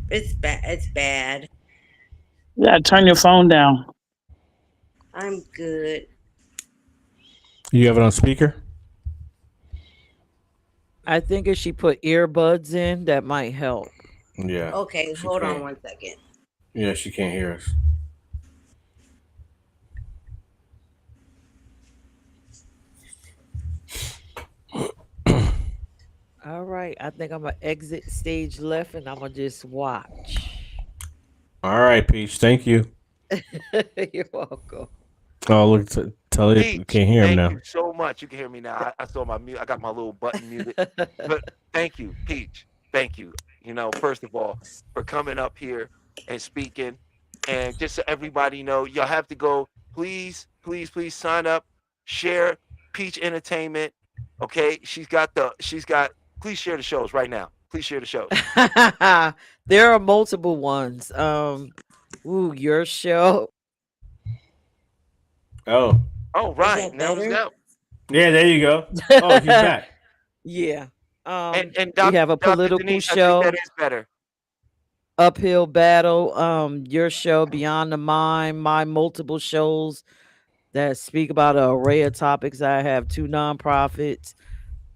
it's bad. It's bad. You gotta turn your phone down. I'm good. You have it on speaker? I think if she put earbuds in, that might help. Yeah. Okay, She hold can't. on 1 second. Yeah, she can't hear us. All right. I think I'm gonna exit stage left and I'm gonna just watch. All right, Peach. Thank you. You're welcome. Oh, look, tell you you Peach, can't hear him thank now. you so much. You can hear me now. I saw my mute. I got my little button muted. But thank you, Peach. Thank you. First of all, for coming up here and speaking. And just so everybody know, y'all have to go. Please, please, please sign up, share Peach Entertainment. Okay. Please share the shows right now. Please share the shows. There are multiple ones. Your show. Oh, Oh, Is right. that Now we better? go. yeah, there you go. Oh, he's back. Yeah. And We Dr. have a Dr. political Denise, I think show, that is better. Uphill Battle, your show, Beyond the Mind, my multiple shows that speak about an array of topics. I have 2 nonprofits.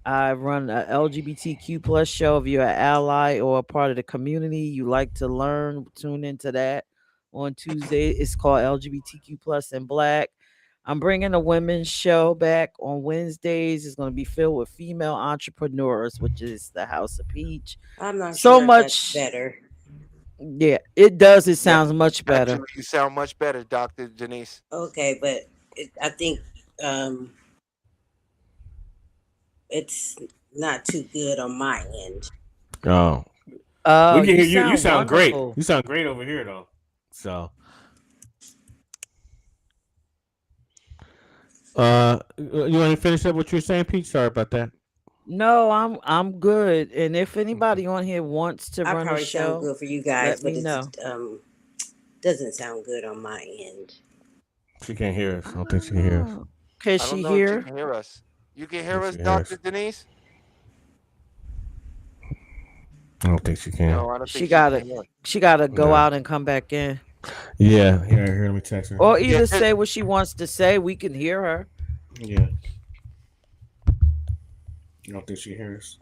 I run a LGBTQ plus show. If you're an ally or a part of the community, you like to learn, tune into that on Tuesday. It's called LGBTQ plus and Black. I'm bringing a women's show back on Wednesdays. It's going to be filled with female entrepreneurs, which is the House of Peach. I'm not So sure if that's much. better. Yeah, it does. It Yep. sounds much better. Actually, you sound much better, Dr. Denise. Okay, but I think it's not too good on my end. Oh, Oh, we can you hear you. You sound sound great. wonderful. You sound great over here, though. So, you want to finish up what you were saying, Pete? Sorry about that. No, I'm good. And if anybody on here wants to I run a probably sound show, good for you guys, let but me it know. doesn't sound good on my end. She can't hear us. I don't think she can hear us. Oh, can I she don't know if hear? you can hear us. You can I hear think us, she can hear us. Dr. Denise? I don't think she can. No, I don't She think she gotta can hear us. she gotta go No. out and come back in. Yeah, here, let me text her. Or Yeah, either just, say what she wants to say. We can hear her. Yeah. I don't think she hears.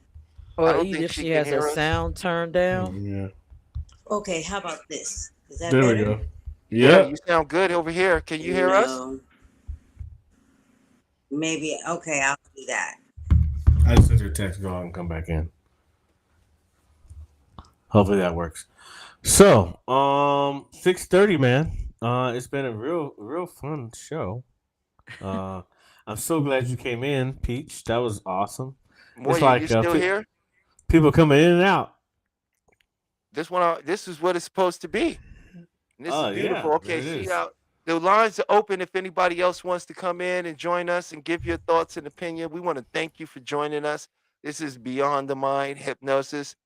I Or don't either think if she she can has her hear us. sound turned down. Yeah. Okay, how about this? Is that There we better? go. Yeah, Yep. you sound good over here. Can you hear us? No. Maybe, okay, I'll do that. I just sent her a text. Go out and come back in. Hopefully that works. So, 6:30, man. It's been a real fun show. I'm so glad you came in, Peach. That was awesome. It's Moya, you like still here? people coming in and out. This is what it's supposed to be. And this Oh is beautiful. yeah, Okay, it see is. how the lines are open if anybody else wants to come in and join us and give your thoughts and opinion. We want to thank you for joining us. This is Beyond the Mind Hypnosis.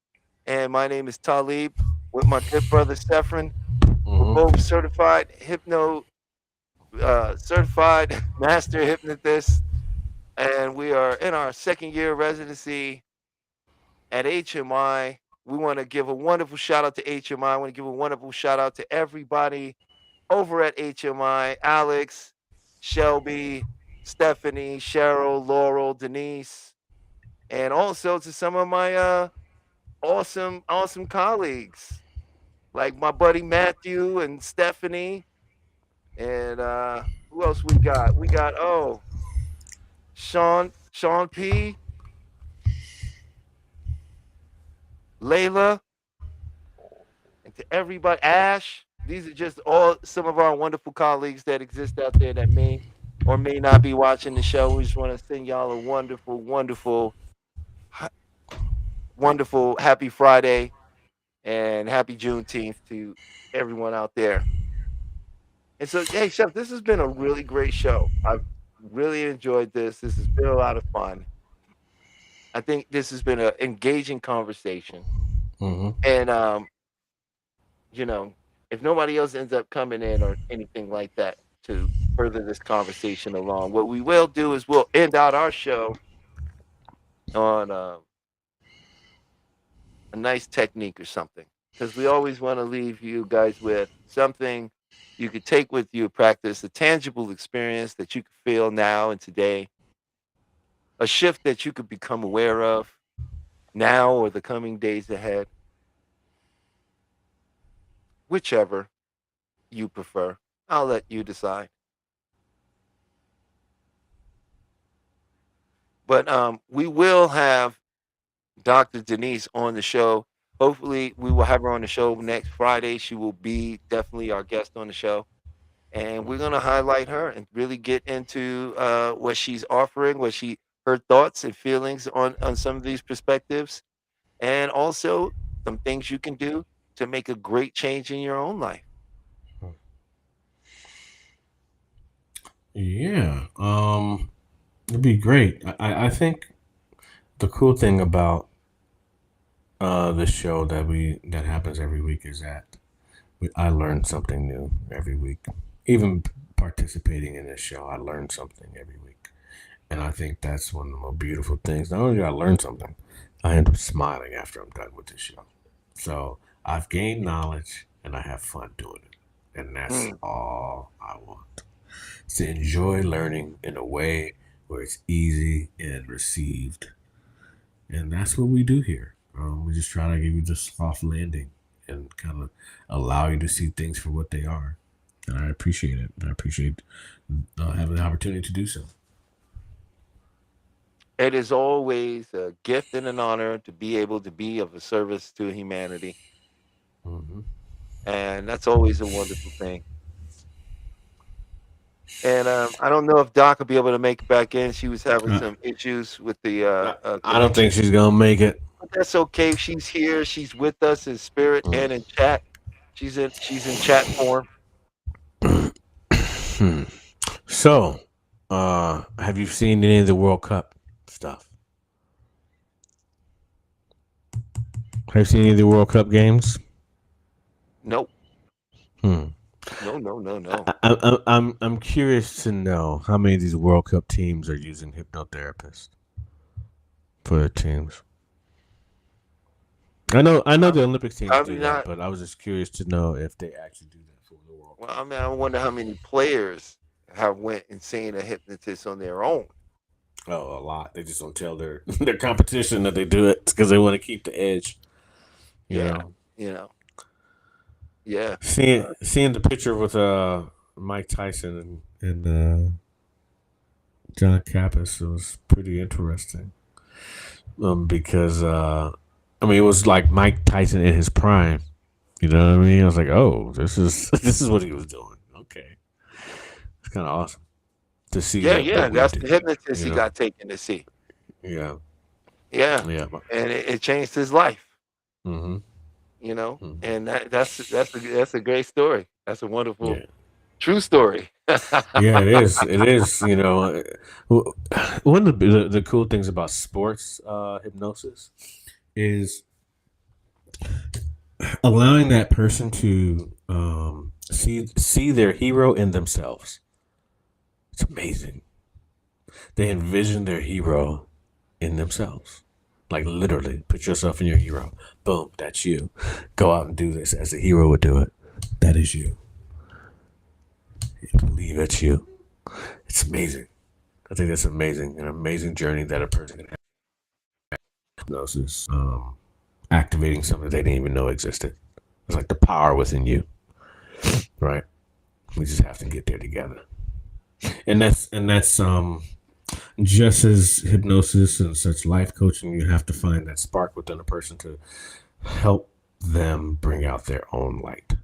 And my name is Talib with my good brother Stefan. We're both certified master hypnotists, and we are in our second year residency at HMI. We want to give a wonderful shout out to HMI. I want to give a wonderful shout out to everybody over at HMI: Alex, Shelby, Stephanie, Cheryl, Laurel, Denise, and also to some of my awesome colleagues like my buddy Matthew and Stephanie. And who else we got? We got Sean P, Layla, and to everybody, Ash. These are just all some of our wonderful colleagues that exist out there that may or may not be watching the show. We just want to send y'all a wonderful, wonderful, wonderful happy Friday and happy Juneteenth to everyone out there. And so, hey, Chef, this has been a really great show. I've really enjoyed this. This has been a lot of fun. I think this has been an engaging conversation. And if nobody else ends up coming in or anything like that to further this conversation along, what we will do is we'll end out our show on a nice technique or something, because we always want to leave you guys with something you could take with you, practice a tangible experience that you can feel now and today, a shift that you could become aware of now or the coming days ahead, whichever you prefer. I'll let you decide. But we will have Dr. Denise on the show. Hopefully, we will have her on the show next Friday. She will be definitely our guest on the show. And we're going to highlight her and really get into what she's offering, her thoughts and feelings on some of these perspectives, and also some things you can do to make a great change in your own life. Yeah. It'd be great. I think the cool thing about the show that happens every week is that I learn something new every week. Even participating in this show, I learn something every week, and I think that's one of the most beautiful things. Not only do I learn something, I end up smiling after I'm done with this show. So I've gained knowledge and I have fun doing it, and that's all I want. To enjoy learning in a way where it's easy and received. And that's what we do here. We just try to give you the soft landing and kind of allow you to see things for what they are. And I appreciate it. I appreciate having the opportunity to do so. It is always a gift and an honor to be able to be of a service to humanity. And that's always a wonderful thing. And I don't know if Doc will be able to make it back in. She was having some issues with the. I don't think she's gonna make it. But that's okay. She's here. She's with us in spirit and in chat. She's in chat form. So, have you seen any of the World Cup stuff? Have you seen any of the World Cup games? Nope. No. I'm curious to know how many of these World Cup teams are using hypnotherapists for their teams. I know the Olympic teams do that, but I was just curious to know if they actually do that for the World Cup. Well, I mean, I wonder how many players have went and seen a hypnotist on their own. Oh, a lot. They just don't tell their competition that they do it because they want to keep the edge. You know. Yeah. Seeing the picture with Mike Tyson and John Kappas. It was pretty interesting. Because it was like Mike Tyson in his prime. You know what I mean? I was like, oh, this is what he was doing. Okay, it's kind of awesome to see. Yeah. That That's we the do, hypnotist he got taken to see. Yeah. Yeah, Yeah. and it changed his life. Mm-hmm. And that's a great story. That's a wonderful, Yeah. true story. Yeah, it is. It is. One of the cool things about sports hypnosis is allowing that person to see their hero in themselves. It's amazing. They envision their hero in themselves. Like literally, put yourself in your hero. Boom, that's you. Go out and do this as a hero would do it. That is you. You believe it's you. It's amazing. I think that's amazing. An amazing journey that a person can have. Hypnosis, activating something they didn't even know existed. It's like the power within you, right? We just have to get there together. And that's just as hypnosis and such life coaching, you have to find that spark within a person to help them bring out their own light.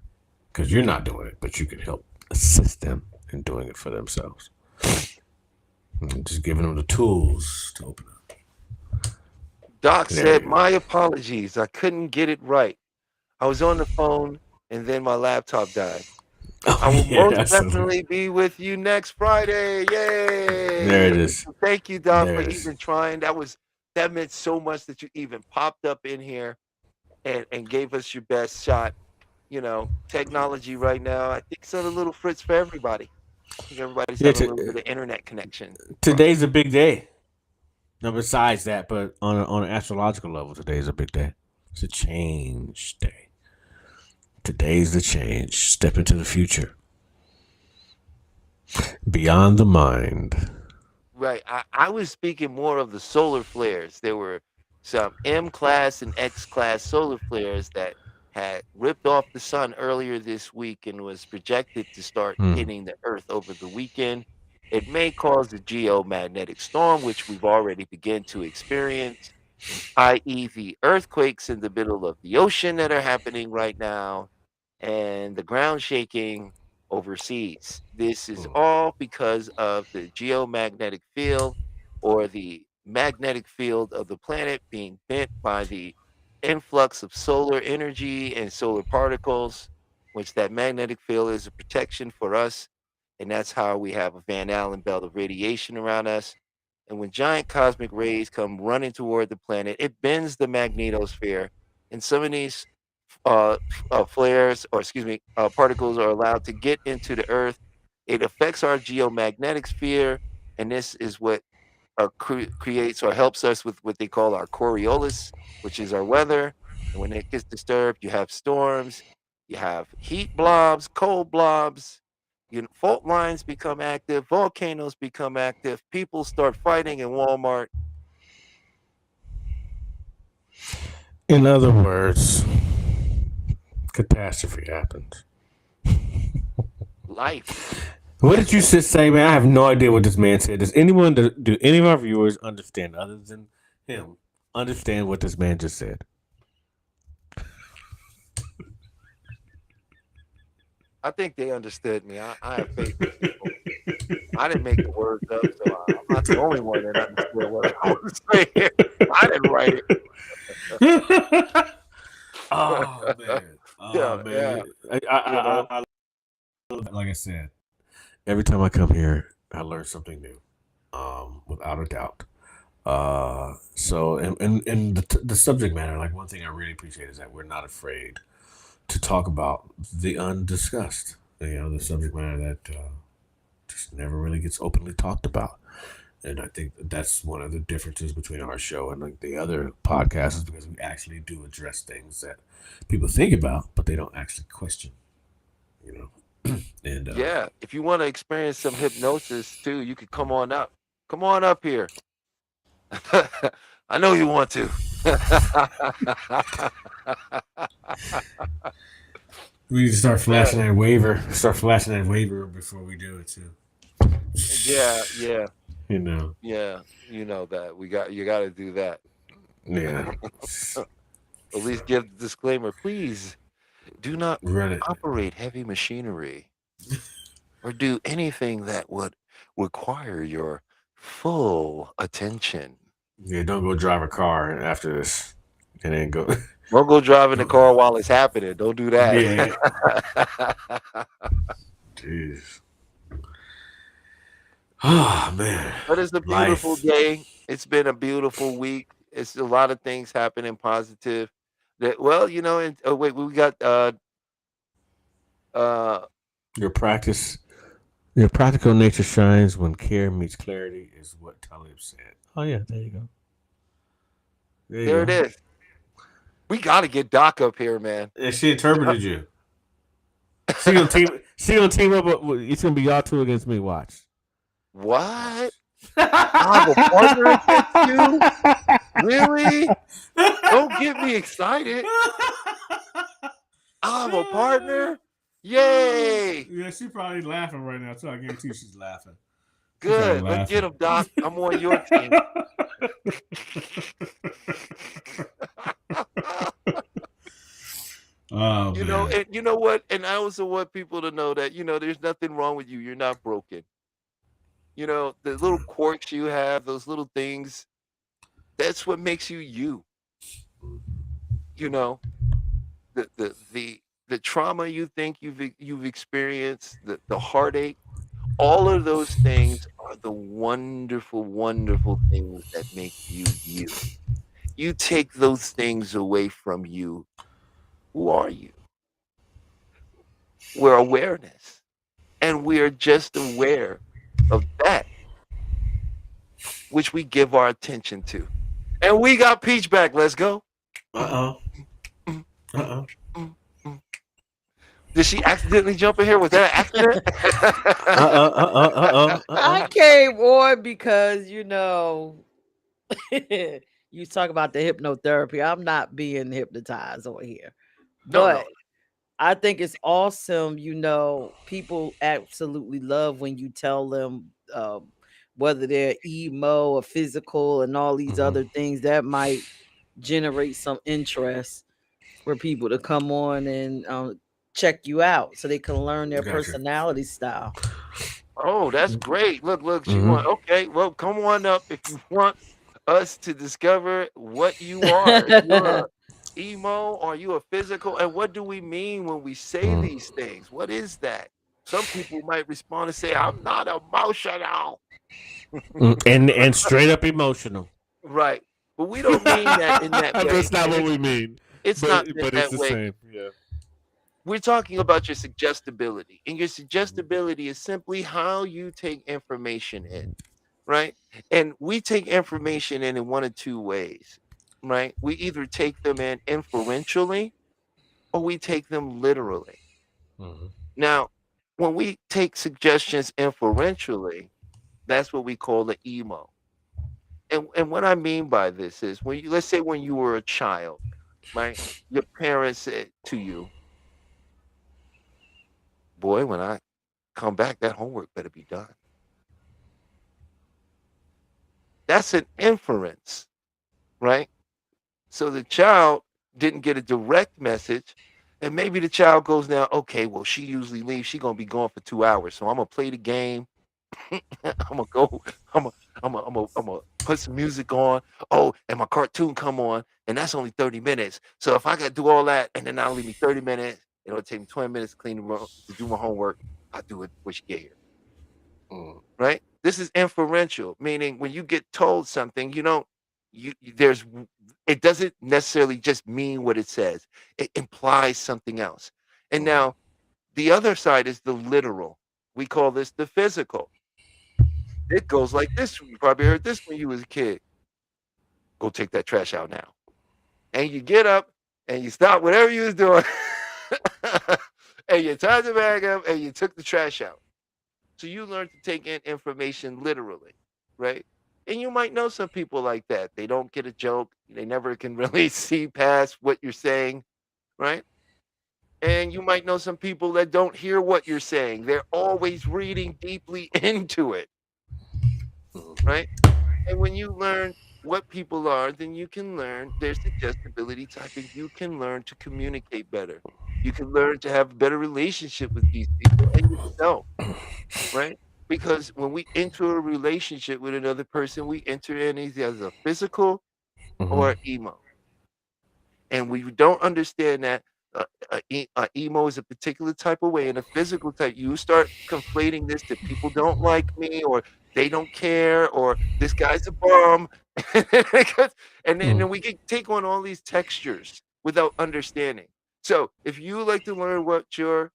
Because you're not doing it, but you can help assist them in doing it for themselves. And just giving them the tools to open up. Doc There said, you go. "My apologies. I couldn't get it right. I was on the phone and then my laptop died. I will most that's so- definitely be with you next Friday. Yay!" There it is. Thank you, Doc, There for it is. even trying. That meant so much that you even popped up in here and gave us your best shot. Technology right now, I think it's a little fritz for everybody. I think everybody's Yeah, having a little bit of internet connection. Today's a big day. Now, besides that, but on an astrological level, today is a big day. It's a change day. Today's the change. Step into the future. Beyond the mind. Right. I was speaking more of the solar flares. There were some M class and X class solar flares that had ripped off the sun earlier this week and was projected to start hitting the Earth over the weekend. It may cause a geomagnetic storm, which we've already begun to experience, i.e., the earthquakes in the middle of the ocean that are happening right now and the ground shaking overseas. This is all because of the geomagnetic field or the magnetic field of the planet being bent by the influx of solar energy and solar particles, which that magnetic field is a protection for us. And that's how we have a Van Allen belt of radiation around us. And when giant cosmic rays come running toward the planet, it bends the magnetosphere. And some of these flares, or excuse me, particles are allowed to get into the Earth. It affects our geomagnetic sphere, and this is what creates or helps us with what they call our Coriolis, which is our weather. And when it gets disturbed, you have storms, you have heat blobs, cold blobs. Fault lines become active, volcanoes become active, people start fighting in Walmart. In other words, catastrophe happens. Life. What did you say, man? I have no idea what this man said. Does anyone, do any of our viewers understand, other than him, understand what this man just said? I think they understood me. I have faith in people. I didn't make the words up, so I'm not the only one that understood what I was saying. I didn't write it. Oh man! Oh man! I like I said, every time I come here, I learn something new, without a doubt. So, and the subject matter, like one thing I really appreciate is that we're not afraid to talk about the undiscussed. The subject matter that just never really gets openly talked about. And I think that's one of the differences between our show and like the other podcasts, is because we actually do address things that people think about, but they don't actually question. And Yeah, if you want to experience some hypnosis too, you could come on up. Come on up here. I know you want to. We need to start flashing that waiver. Start flashing that waiver before we do it too. Yeah. You know. Yeah, you know that. You got to do that. Yeah. At least give the disclaimer, please do not Run it. operate heavy machinery or do anything that would require your full attention. Yeah, don't go drive a car after this. And then go. Don't go driving the car while it's happening. Don't do that. Yeah. Jeez. Oh man. But it's a beautiful Life. day. It's been a beautiful week. It's a lot of things happening positive. That well, you know, and oh wait, we got Your practical nature shines when care meets clarity, is what Talib said. Oh yeah, there you go. there it is. We got to get Doc up here, man. And she interpreted you. She gonna team up. It's gonna be y'all two against me. Watch. What? I have a partner against you? Really? Don't get me excited. I have a partner? Yay! Yeah, she's probably laughing right now, so I guarantee she's laughing. Good. Let's get him, Doc. I'm on your team. Oh, You know, and you know what? And I also want people to know that, you know, there's nothing wrong with you. You're not broken. You know, the little quirks you have, those little things, that's what makes you you. You know, the trauma you think you've experienced, the heartache, all of those things are the wonderful, wonderful things that make you you. You take those things away from you. Who are you? We're awareness. And we are just aware of that which we give our attention to. And we got Peach back. Let's go. Did she accidentally jump in here? Was that an accident? I came on because, you know, you talk about the hypnotherapy. I'm not being hypnotized over here. But I think it's awesome. You know, people absolutely love when you tell them whether they're emo or physical and all these other things that might generate some interest for people to come on and check you out so they can learn their personality style. Oh, that's great. Look, she want okay. Well, come on up if you want us to discover what you are. If you're a emo, are you a physical? And what do we mean when we say these things? What is that? Some people might respond and say, I'm not emotional. and straight up emotional. Right. But we don't mean that in that way. That's not what we mean. It's but, not but that it's the way. same. Yeah. We're talking about your suggestibility. And your suggestibility is simply how you take information in, right? And we take information in one of two ways, right? We either take them in inferentially or we take them literally. Now, when we take suggestions inferentially, that's what we call the emo. And what I mean by this is when you, let's say when you were a child, right? Your parents said to you, boy, when I come back, that homework better be done. That's an inference, right? So the child didn't get a direct message. And maybe the child goes now, okay, well, she usually leaves. She's going to be gone for 2 hours. So I'm going to play the game. I'm going to go. I'm going to put some music on. Oh, and my cartoon come on. And that's only 30 minutes. So if I got to do all that, and then that'll leave me 30 minutes, it'll take me 20 minutes to clean the room, to do my homework. I'll do it when she get here. Right? This is inferential, meaning when you get told something, you don't, it doesn't necessarily just mean what it says. It implies something else. And now the other side is the literal. We call this the physical. It goes like this. You probably heard this when you was a kid. Go take that trash out now. And you get up and you stop whatever you was doing. And you tied the bag up and you took the trash out. So you learn to take in information literally, right? And you might know some people like that. They don't get a joke. They never can really see past what you're saying, right? And you might know some people that don't hear what you're saying. They're always reading deeply into it, right? And when you learn what people are, then you can learn their suggestibility type, and you can learn to communicate better. You can learn to have a better relationship with these people and yourself, right? Because when we enter a relationship with another person, we enter in either as a physical or Mhm. emo. And we don't understand that emo is a particular type of way, and a physical type, you start conflating this that people don't like me, or they don't care, or this guy's a bum. Because- and then Mhm. we can take on all these textures without understanding. So if you like to learn what your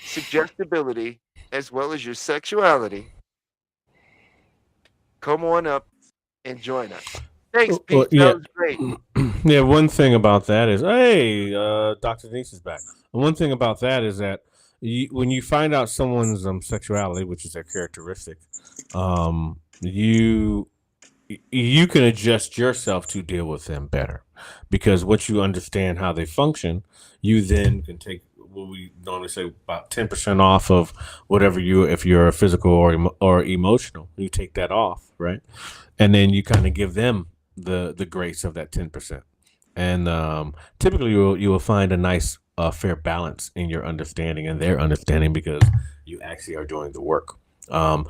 suggestibility as well as your sexuality, come on up and join us. Thanks, Well, Pete. That yeah. was great. Yeah, one thing about that is, hey, Dr. Denise is back. And one thing about that is that when you find out someone's sexuality, which is their characteristic, you you can adjust yourself to deal with them better, because once you understand how they function, you then can take what we normally say about 10% off of whatever you, if you're a physical or emotional, you take that off, right? And then you kind of give them the grace of that 10%. And typically you will find a nice fair balance in your understanding and their understanding, because you actually are doing the work. um,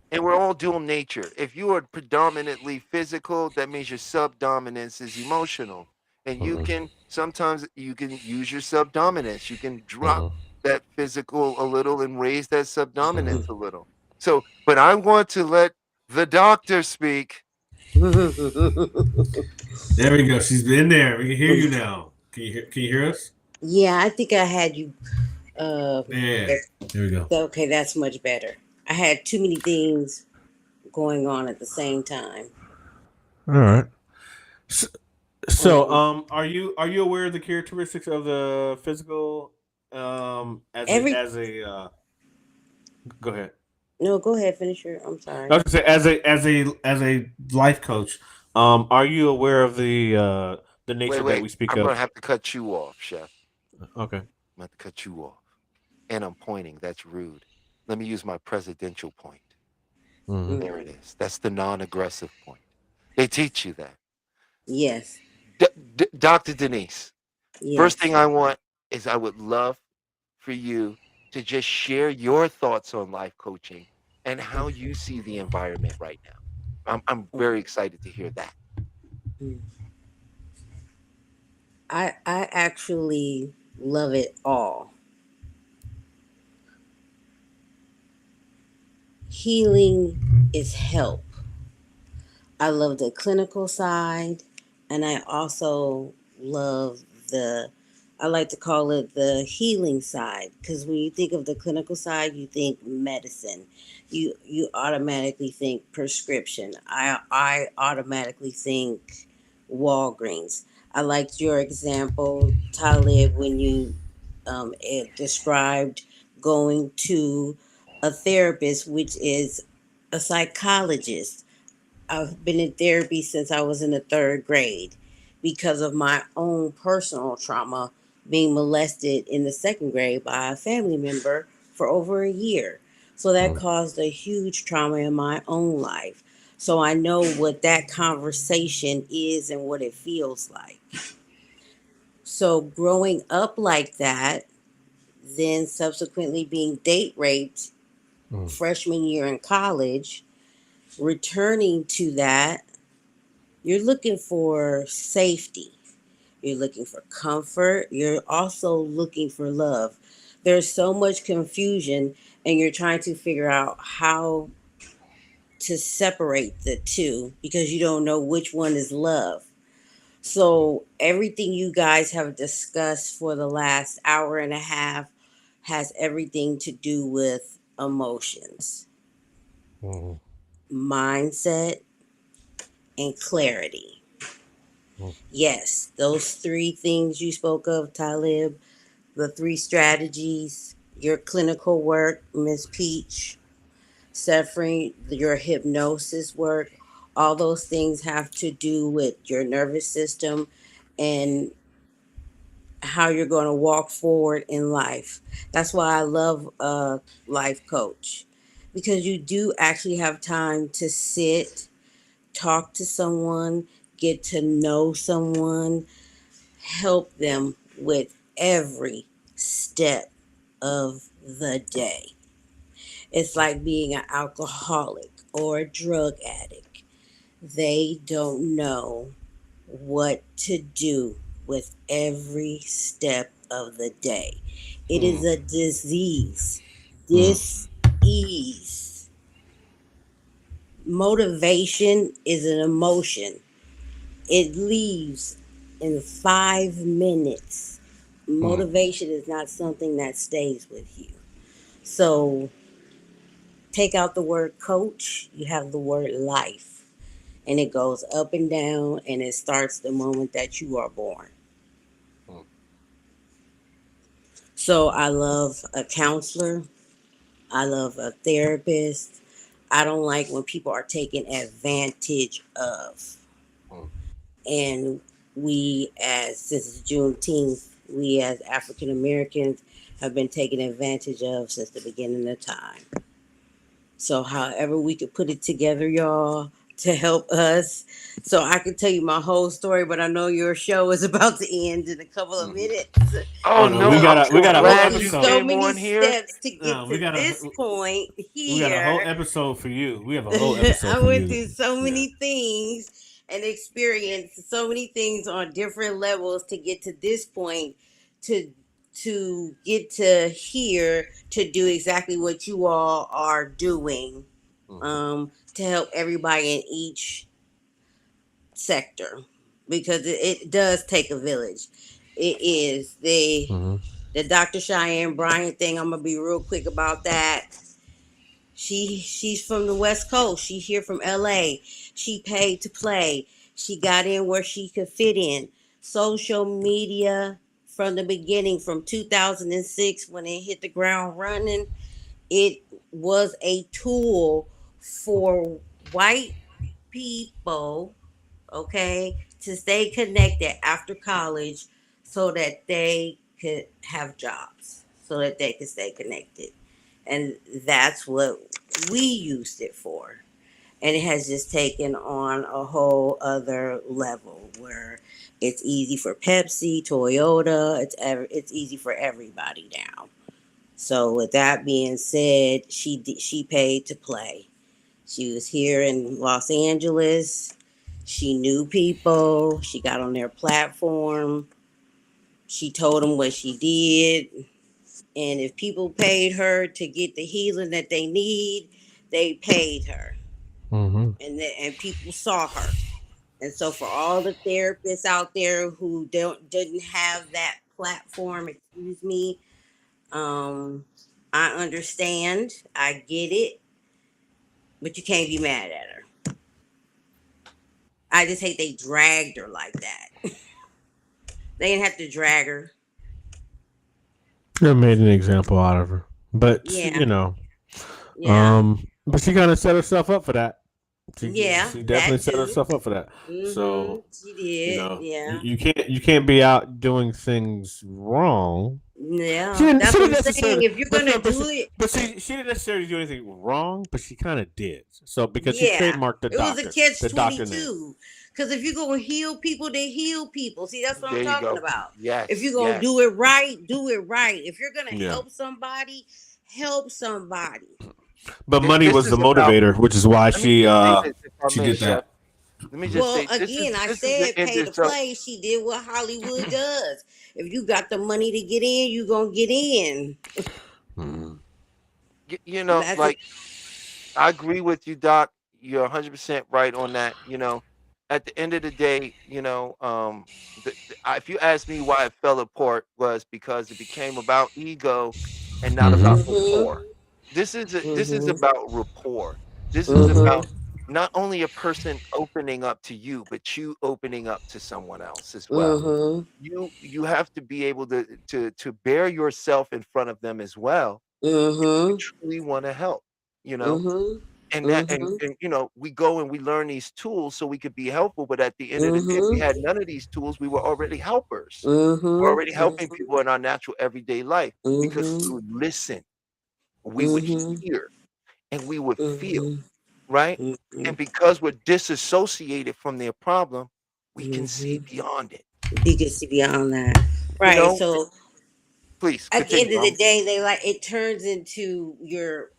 And we're all dual nature. If you are predominantly physical, that means your subdominance is emotional. And you mhm, can sometimes you can use your subdominance. You can drop mhm, that physical a little and raise that mhm. subdominance a little. So, but I want to let the doctor speak. There we go. She's been there. We can hear you now. Can you hear us? Yeah, I think I had you. Uh, Yeah. that- Here we go. okay, that's much better. I had too many things going on at the same time. All right. So, so, Um, are you aware of the characteristics of the physical, every as a go ahead. no, go ahead, finish your. I'm I sorry. was gonna say, as a life coach, are you aware of the Wait, nature that wait. we speak I'm gonna of? have to cut you off, Chef. Okay. I'm gonna have to cut you off. And I'm pointing. That's rude. Let me use my presidential point. Hmm. There it is. That's the non-aggressive point. They teach you that. Yes, Dr. Denise, first yes. thing I want is I would love for you to just share your thoughts on life coaching and how you see the environment right now. I'm very excited to hear that. Mm. I actually love it all. Healing is help. I love the clinical side, and I also love the, I like to call it the healing side, because when you think of the clinical side, you think medicine. You automatically think prescription. I automatically think Walgreens. I liked your example, Talib, when you it described going to a therapist, which is a psychologist. I've been in therapy since I was in the third grade because of my own personal trauma, being molested in the second grade by a family member for over a year. So that caused a huge trauma in my own life. So I know what that conversation is and what it feels like. So growing up like that, then subsequently being date raped Mm. freshman year in college, returning to that, you're looking for safety. You're looking for comfort. You're also looking for love. There's so much confusion, and you're trying to figure out how to separate the two because you don't know which one is love. So, everything you guys have discussed for the last hour and a half has everything to do with emotions, Mhm. mindset, and clarity. Mhm. Yes, those three things you spoke of, Talib, the three strategies, your clinical work, Miss Peach, suffering, your hypnosis work, all those things have to do with your nervous system and how you're going to walk forward in life. That's why I love a life coach. because you do actually have time to sit, talk to someone, get to know someone, help them with every step of the day. It's like being an alcoholic or a drug addict. They don't know what to do with every step of the day. It is a disease, dis-ease. Motivation is an emotion. It leaves in 5 minutes. Motivation is not something that stays with you. So take out the word coach, you have the word life. And it goes up and down, and it starts the moment that you are born. So I love a counselor. I love a therapist. I don't like when people are taken advantage of. And we, since it's Juneteenth, we as African Americans have been taken advantage of since the beginning of time. So however we could put it together, y'all, to help us. So I could tell you my whole story, but I know your show is about to end in a couple of minutes. Oh no, no, we got I'm a so whole glad you episode. So came many on here. steps to get we to got this point We got a whole here. episode for you. We have a whole episode I for went you. through so many things and experienced so many things on different levels to get to this point, to get to here, to do exactly what you all are doing, to help everybody in each sector, because it does take a village. It is the Dr. Cheyenne Bryant thing. I'm gonna be real quick about that. She's from the West Coast. She's here from LA. She paid to play. She got in where she could fit in. Social media from the beginning, from 2006 when it hit the ground running, it was a tool for white people, okay, to stay connected after college so that they could have jobs, so that they could stay connected. And that's what we used it for. And it has just taken on a whole other level where it's easy for Pepsi, Toyota, it's easy for everybody now. So with that being said, she paid to play. She was here in Los Angeles. She knew people. She got on their platform. She told them what she did. And if people paid her to get the healing that they need, they paid her. And people saw her. And so for all the therapists out there who didn't have that platform, excuse me, I understand. I get it. But you can't be mad at her. I just hate they dragged her like that. They didn't have to drag her. They made an example out of her, but Yeah. but she kind of set herself up for that. She definitely that set too. herself up for that. So She did. you can't be out doing things wrong. Yeah, She didn't that's what I'm necessarily- saying. If you're gonna do it, But she didn't necessarily do anything wrong, but she kind of did. So because Yeah. she trademarked the it was doctor, a catch the doctor name. 22. Because if you're gonna heal people, they heal people. See, that's what There I'm you talking go. about. Yes. If you're gonna yes. do it right, do it right. If you're gonna Yeah. help somebody, help somebody. But This- money this was is the about- motivator, which is why Let me she just say this, if I she may, did that. Chef. Let me just Well, say, this again, I is said the pay to end. So, play. She did what Hollywood does. If you got the money to get in, you gonna get in. you know, That's like, I agree with you, Doc. You're 100% right on that. You know, at the end of the day, you know, if you ask me why it fell apart, was because it became about ego and not about rapport. This is about rapport. This is about not only a person opening up to you, but you opening up to someone else as well. You have to be able to bear yourself in front of them as well. If you truly want to help, you know. And that and you know, we go and we learn these tools so we could be helpful, but at the end of the day, if we had none of these tools, we were already helpers. We're already helping people in our natural everyday life because we would listen. We would hear. and we would feel, Mhm. right? And Mhm. because we're disassociated from their problem, we can see Mhm. beyond it. You can see beyond that, You right? know, So please at the end continue. of the day, they like it turns into your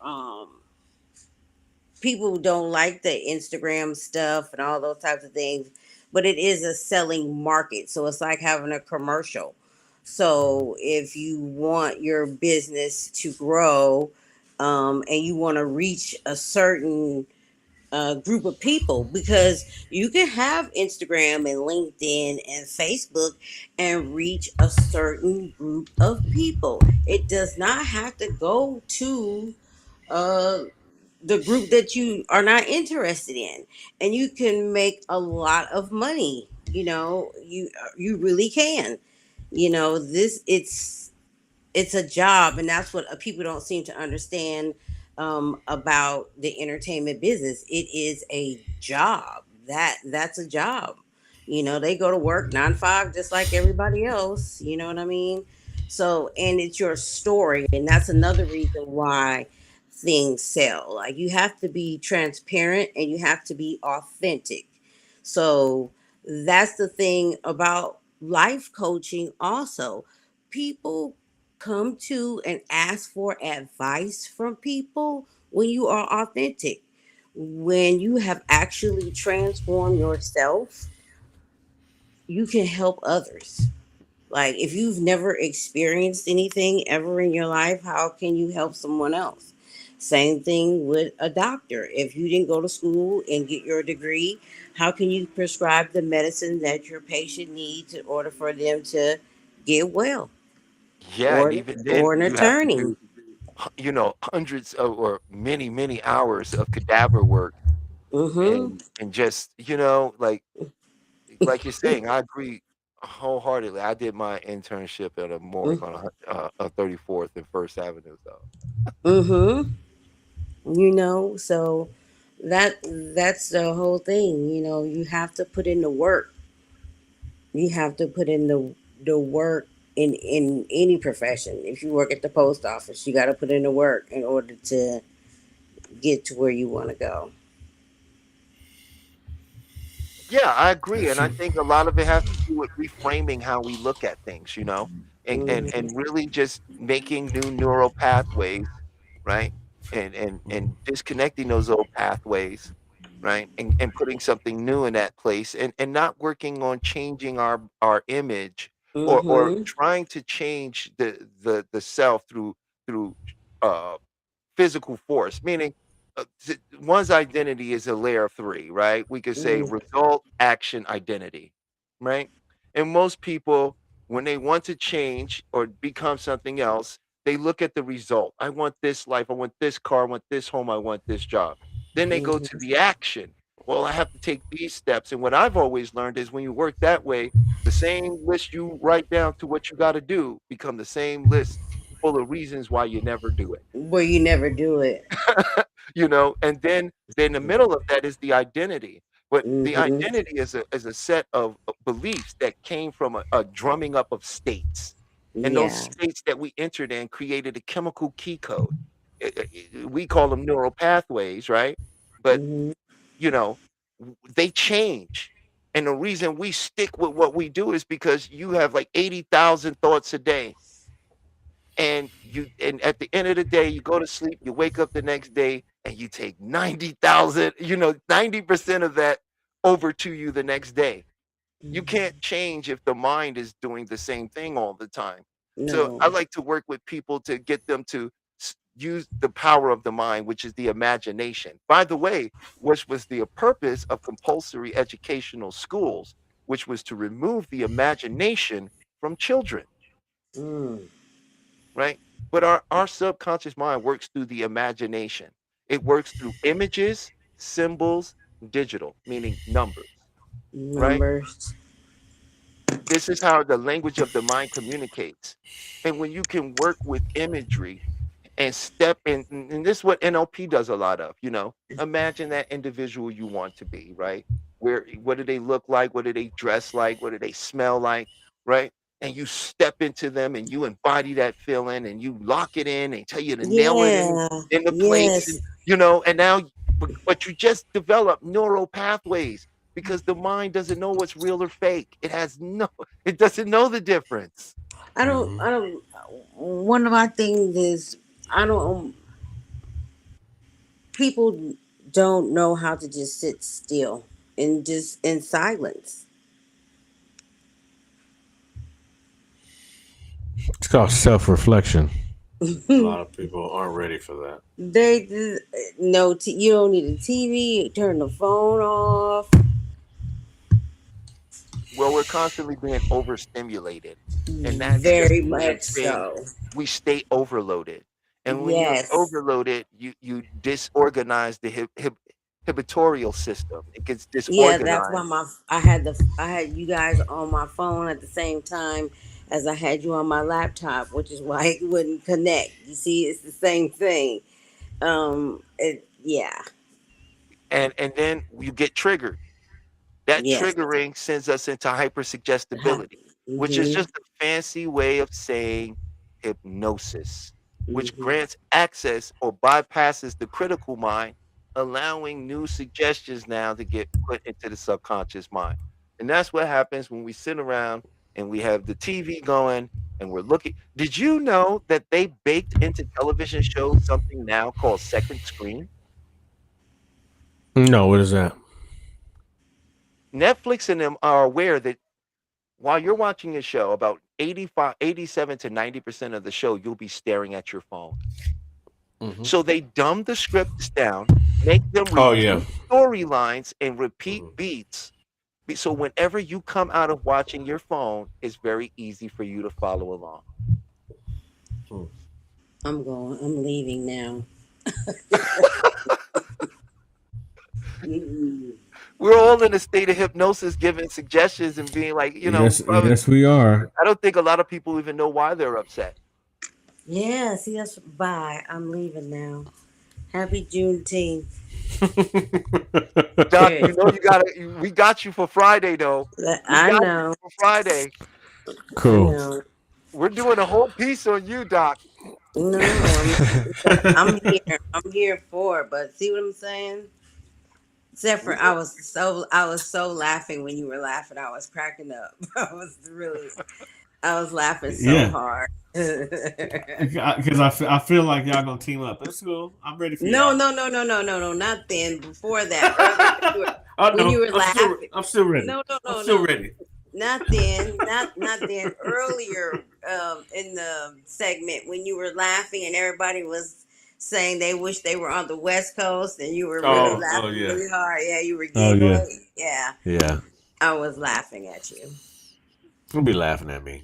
people don't like the Instagram stuff and all those types of things, but it is a selling market. So it's like having a commercial. So if you want your business to grow, and you want to reach a certain group of people, because you can have Instagram and LinkedIn and Facebook and reach a certain group of people. It does not have to go to uh, the group that you are not interested in, and you can make a lot of money. You really can. This it's a job, and that's what people don't seem to understand about the entertainment business. It is a job. That's a job. They go to work 9 to 5 just like everybody else. You know what I mean? So, and it's your story, and that's another reason why things sell. Like, you have to be transparent and you have to be authentic. So that's the thing about life coaching also. People come to and ask for advice from people when you are authentic. When you have actually transformed yourself, you can help others. Like, if you've never experienced anything ever in your life, how can you help someone else? Same thing with a doctor. If you didn't go to school and get your degree, how can you prescribe the medicine that your patient needs in order for them to get well? Yeah, and Or even then, or an you have to attorney. do, hundreds of or many, many hours of cadaver work, Mm-hmm. and just, like you're saying, I agree wholeheartedly. I did my internship at a morgue on 34th and First Avenue, so Mm-hmm. So that's the whole thing. You have to put in the work. You have to put in the work in any profession. If you work at the post office, you got to put in the work in order to get to where you want to go. yeah, I agree, and That's I think a lot of it has to do with reframing how we look at things, and Mm-hmm. really just making new neural pathways, right? And disconnecting those old pathways, right? And putting something new in that place, and not working on changing our image, or Mm-hmm. trying to change the self through uh physical force, meaning one's identity is a layer of three, right? We could say Mm-hmm. result, action, identity, right? And most people, when they want to change or become something else, they look at the result. I want this life. I want this car. I want this home. I want this job. Then they go to Mm-hmm. the action. Well, I have to take these steps. And what I've always learned is when you work that way, the same list you write down to what you got to do become the same list full of reasons why you never do it. Where you never do it. And then the middle of that is the identity. But the Mm-hmm. identity is a set of beliefs that came from a drumming up of states. And those Yeah. states that we entered in created a chemical key code. We call them neural pathways, right? But Mm-hmm. you know, they change. And the reason we stick with what we do is because you have like 80,000 thoughts a day, and at the end of the day, you go to sleep, you wake up the next day, and you take 90,000, 90% of that over to you the next day. You can't Mm-hmm. change if the mind is doing the same thing all the time. So I No. like to work with people to get them to use the power of the mind, which is the imagination. By the way, which was the purpose of compulsory educational schools, which was to remove the imagination from children, Mm. right? But our subconscious mind works through the imagination. It works through images, symbols, digital, meaning numbers, right? Numbers. This is how the language of the mind communicates. And when you can work with imagery and step in, and this is what NLP does a lot of, imagine that individual you want to be, right? What do they look like? What do they dress like? What do they smell like? Right? and you step into them and you embody that feeling and you lock it in and tell you to nail it Yeah. in the place, Yes. and and now but you just develop neural pathways because the mind doesn't know what's real or fake. It doesn't know the difference. I don't. Mhm. I don't. One of my things is I don't. People don't know how to just sit still and just in silence. It's called self-reflection. A lot of people aren't ready for that. They just, no. You don't need a TV. Turn the phone off. Well, we're constantly being overstimulated, and that's just Very the way of much saying so. we stay overloaded. And when you're Yes. overloaded, you disorganize the hibitorial system. It gets Yeah, that's why disorganized. I had you guys on my phone at the same time as I had you on my laptop, which is why it wouldn't connect. You see, it's the same thing. Yeah, And then you get triggered. That yes. triggering sends us into hypersuggestibility, which is Mm-hmm. just a fancy way of saying hypnosis, which Mm-hmm. grants access or bypasses the critical mind, allowing new suggestions now to get put into the subconscious mind. And that's what happens when we sit around and we have the TV going and we're looking. Did you know that they baked into television shows something now called second screen? No, what is that? Netflix and them are aware that while you're watching a show, about 85, 87 to 90% of the show, you'll be staring at your phone. Hmm. So they dumb the scripts down, make them Oh yeah. repeat storylines and repeat Mhm. beats. So whenever you come out of watching your phone, it's very easy for you to follow along. Hmm. I'm leaving now. Mm-mm. We're all in a state of hypnosis, giving suggestions and being like, Yes, brother, yes, we are. I don't think a lot of people even know why they're upset. Yeah, see, that's bye. I'm leaving now. Happy Juneteenth. Doc, Period. we got you for Friday though. We I got you know. for Friday. I Cool. know. We're doing a whole piece on you, Doc. No, I'm here. I'm here for it. But see what I'm saying? Except We for I was so laughing when you were laughing. I was cracking up. I was laughing so Yeah, hard. No, because I feel like y'all gonna team up. It's cool. I'm ready for no, y'all. no, no, no, no, no. Not then. Before that, earlier Oh when you no, were laughing. I'm still ready. No, no, I'm no, still no. ready. Not then. Not then. Earlier, in the segment when you were laughing and everybody was saying they wish they were on the West Coast and you were really Oh laughing yeah. really hard. Yeah, you were Oh yeah. giggling. Yeah, Yeah. I was laughing at you. You'll be laughing at me.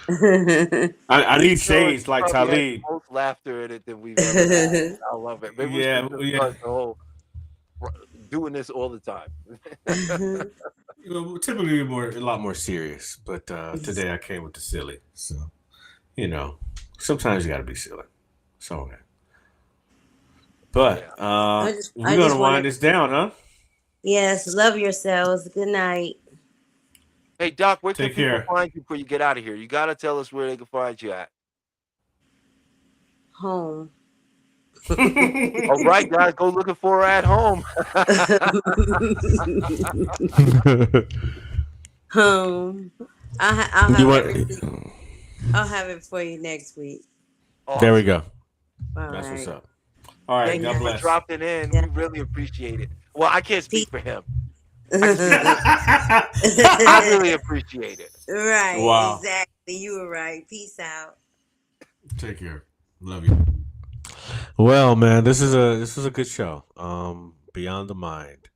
I This need show has shades like probably had Talib. the most laughter in it than we've ever had. I love it. Maybe we should Yeah, just yeah. start the whole doing this all the time. Well, typically we're A lot more serious, but today I came with the silly. So sometimes you got to be silly. It's all right. But Yeah. we're I gonna just want wind to. this down, huh? Yes, love yourselves. Good night. Hey Doc, where can take people care. find you before you get out of here? You gotta tell us where they can find you at. Home. All right, guys, go looking for her at home. Home. I'll You have want? everything. I'll have it for you next week. There we Awesome. go. All That's what's right. up. All right. Thank Good you God for night. bless. dropping in. Yeah. We really appreciate it. Well, I can't speak for him. I can speak for Peace. I really appreciate it. Right, Wow. exactly. You were right. Peace out. Take care. Love you. Well, man, this is a good show. Beyond the Mind.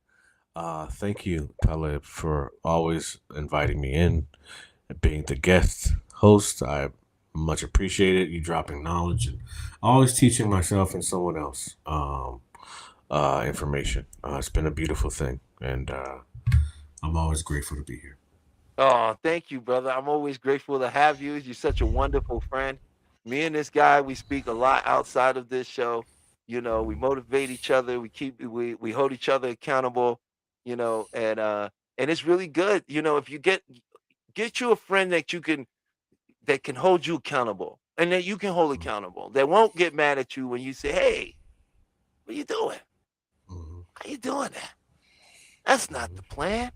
Thank you, Talib, for always inviting me in and being the guest host. I much appreciate it. You dropping knowledge and always teaching myself and someone else information. It's been a beautiful thing, and I'm always grateful to be here. Oh, thank you, brother. I'm always grateful to have you. You're such a wonderful friend. Me and this guy, we speak a lot outside of this show. We motivate each other. We hold each other accountable. And and it's really good. If you get you a friend that can hold you accountable, and that you can hold accountable, that won't get mad at you when you say, "Hey, what are you doing? How you doing that? That's not the plan."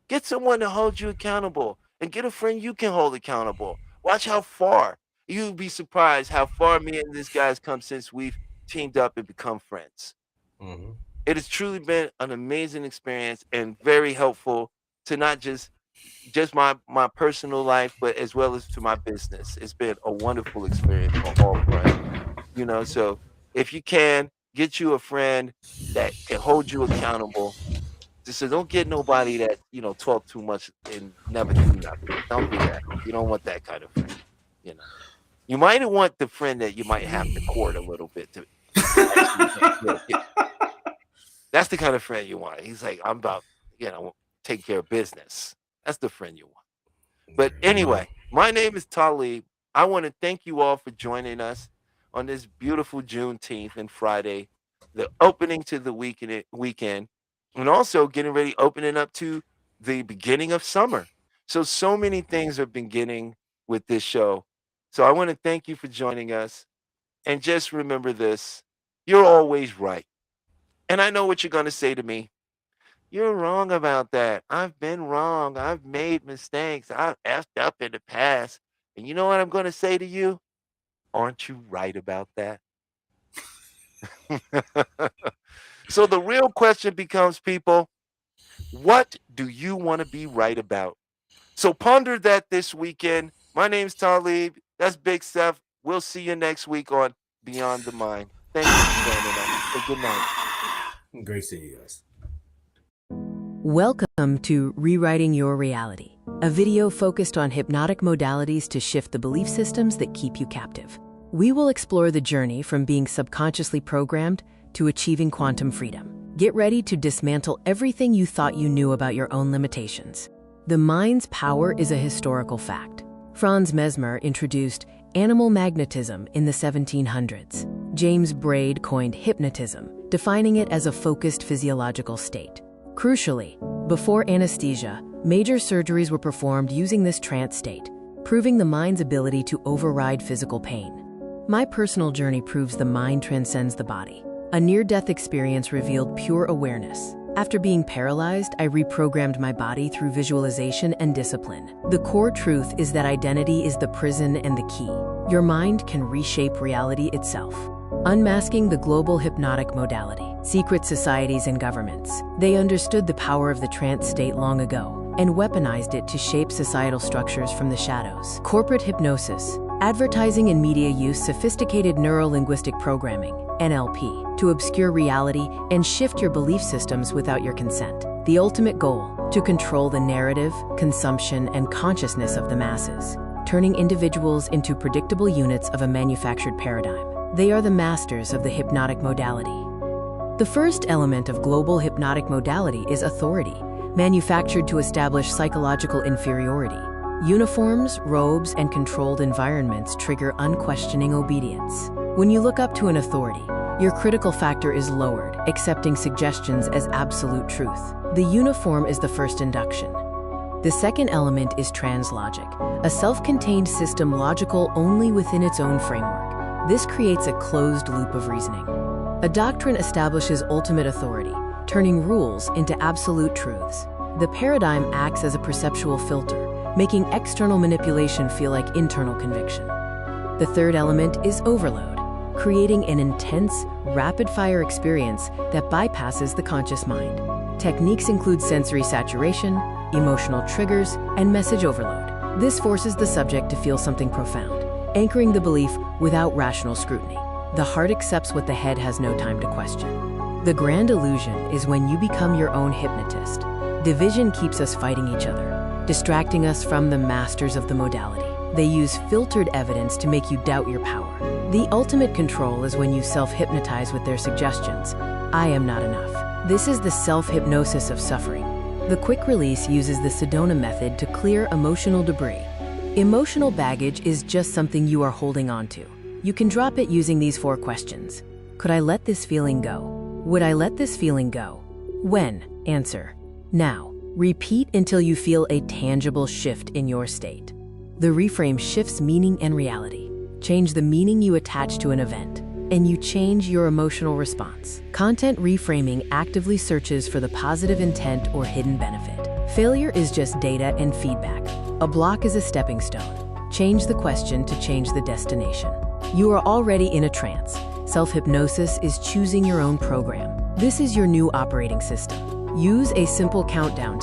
Get someone to hold you accountable, and get a friend you can hold accountable. Watch how far. You'd be surprised how far me and this guy's come since we've teamed up and become friends. It has truly been an amazing experience and very helpful to not just my personal life, but as well as to my business. It's been a wonderful experience on all fronts. So if you can get you a friend that can hold you accountable, so don't get nobody that talk too much and never do nothing. Don't do that. You don't want that kind of friend. You might want the friend that you might have to court a little bit to. That's the kind of friend you want. He's like, I'm about take care of business. That's the friend you want. But anyway, my name is Talib. I want to thank you all for joining us on this beautiful Juneteenth and Friday, the opening to the weekend, and also getting ready, opening up to the beginning of summer. So many things are beginning with this show. So I want to thank you for joining us. And just remember this, you're always right. And I know what you're going to say to me. You're wrong about that. I've been wrong. I've made mistakes. I've effed up in the past. And you know what I'm going to say to you? Aren't you right about that? So the real question becomes, people, what do you want to be right about? So ponder that this weekend. My name's Talib. That's Big Seth. We'll see you next week on Beyond the Mind. Thank you for joining us. And good night. Great seeing you guys. Welcome to Rewriting Your Reality, a video focused on hypnotic modalities to shift the belief systems that keep you captive. We will explore the journey from being subconsciously programmed to achieving quantum freedom. Get ready to dismantle everything you thought you knew about your own limitations. The mind's power is a historical fact. Franz Mesmer introduced animal magnetism in the 1700s. James Braid coined hypnotism, defining it as a focused physiological state. Crucially, before anesthesia, major surgeries were performed using this trance state, proving the mind's ability to override physical pain. My personal journey proves the mind transcends the body. A near-death experience revealed pure awareness. After being paralyzed, I reprogrammed my body through visualization and discipline. The core truth is that identity is the prison and the key. Your mind can reshape reality itself. Unmasking the global hypnotic modality. Secret societies and governments. They understood the power of the trance state long ago and weaponized it to shape societal structures from the shadows. Corporate hypnosis. Advertising and media use sophisticated neuro-linguistic programming, NLP, to obscure reality and shift your belief systems without your consent. The ultimate goal, to control the narrative, consumption, and consciousness of the masses, turning individuals into predictable units of a manufactured paradigm. They are the masters of the hypnotic modality. The first element of global hypnotic modality is authority, manufactured to establish psychological inferiority. Uniforms, robes, and controlled environments trigger unquestioning obedience. When you look up to an authority, your critical factor is lowered, accepting suggestions as absolute truth. The uniform is the first induction. The second element is translogic, a self-contained system logical only within its own framework. This creates a closed loop of reasoning. A doctrine establishes ultimate authority, turning rules into absolute truths. The paradigm acts as a perceptual filter, making external manipulation feel like internal conviction. The third element is overload, creating an intense, rapid-fire experience that bypasses the conscious mind. Techniques include sensory saturation, emotional triggers, and message overload. This forces the subject to feel something profound, anchoring the belief without rational scrutiny. The heart accepts what the head has no time to question. The grand illusion is when you become your own hypnotist. Division keeps us fighting each other, distracting us from the masters of the modality. They use filtered evidence to make you doubt your power. The ultimate control is when you self-hypnotize with their suggestions. I am not enough. This is the self-hypnosis of suffering. The quick release uses the Sedona method to clear emotional debris. Emotional baggage is just something you are holding on to. You can drop it using these 4 questions. Could I let this feeling go? Would I let this feeling go? When? Answer. Now, repeat until you feel a tangible shift in your state. The reframe shifts meaning and reality. Change the meaning you attach to an event, and you change your emotional response. Content reframing actively searches for the positive intent or hidden benefit. Failure is just data and feedback. A block is a stepping stone. Change the question to change the destination. You are already in a trance. Self-hypnosis is choosing your own program. This is your new operating system. Use a simple countdown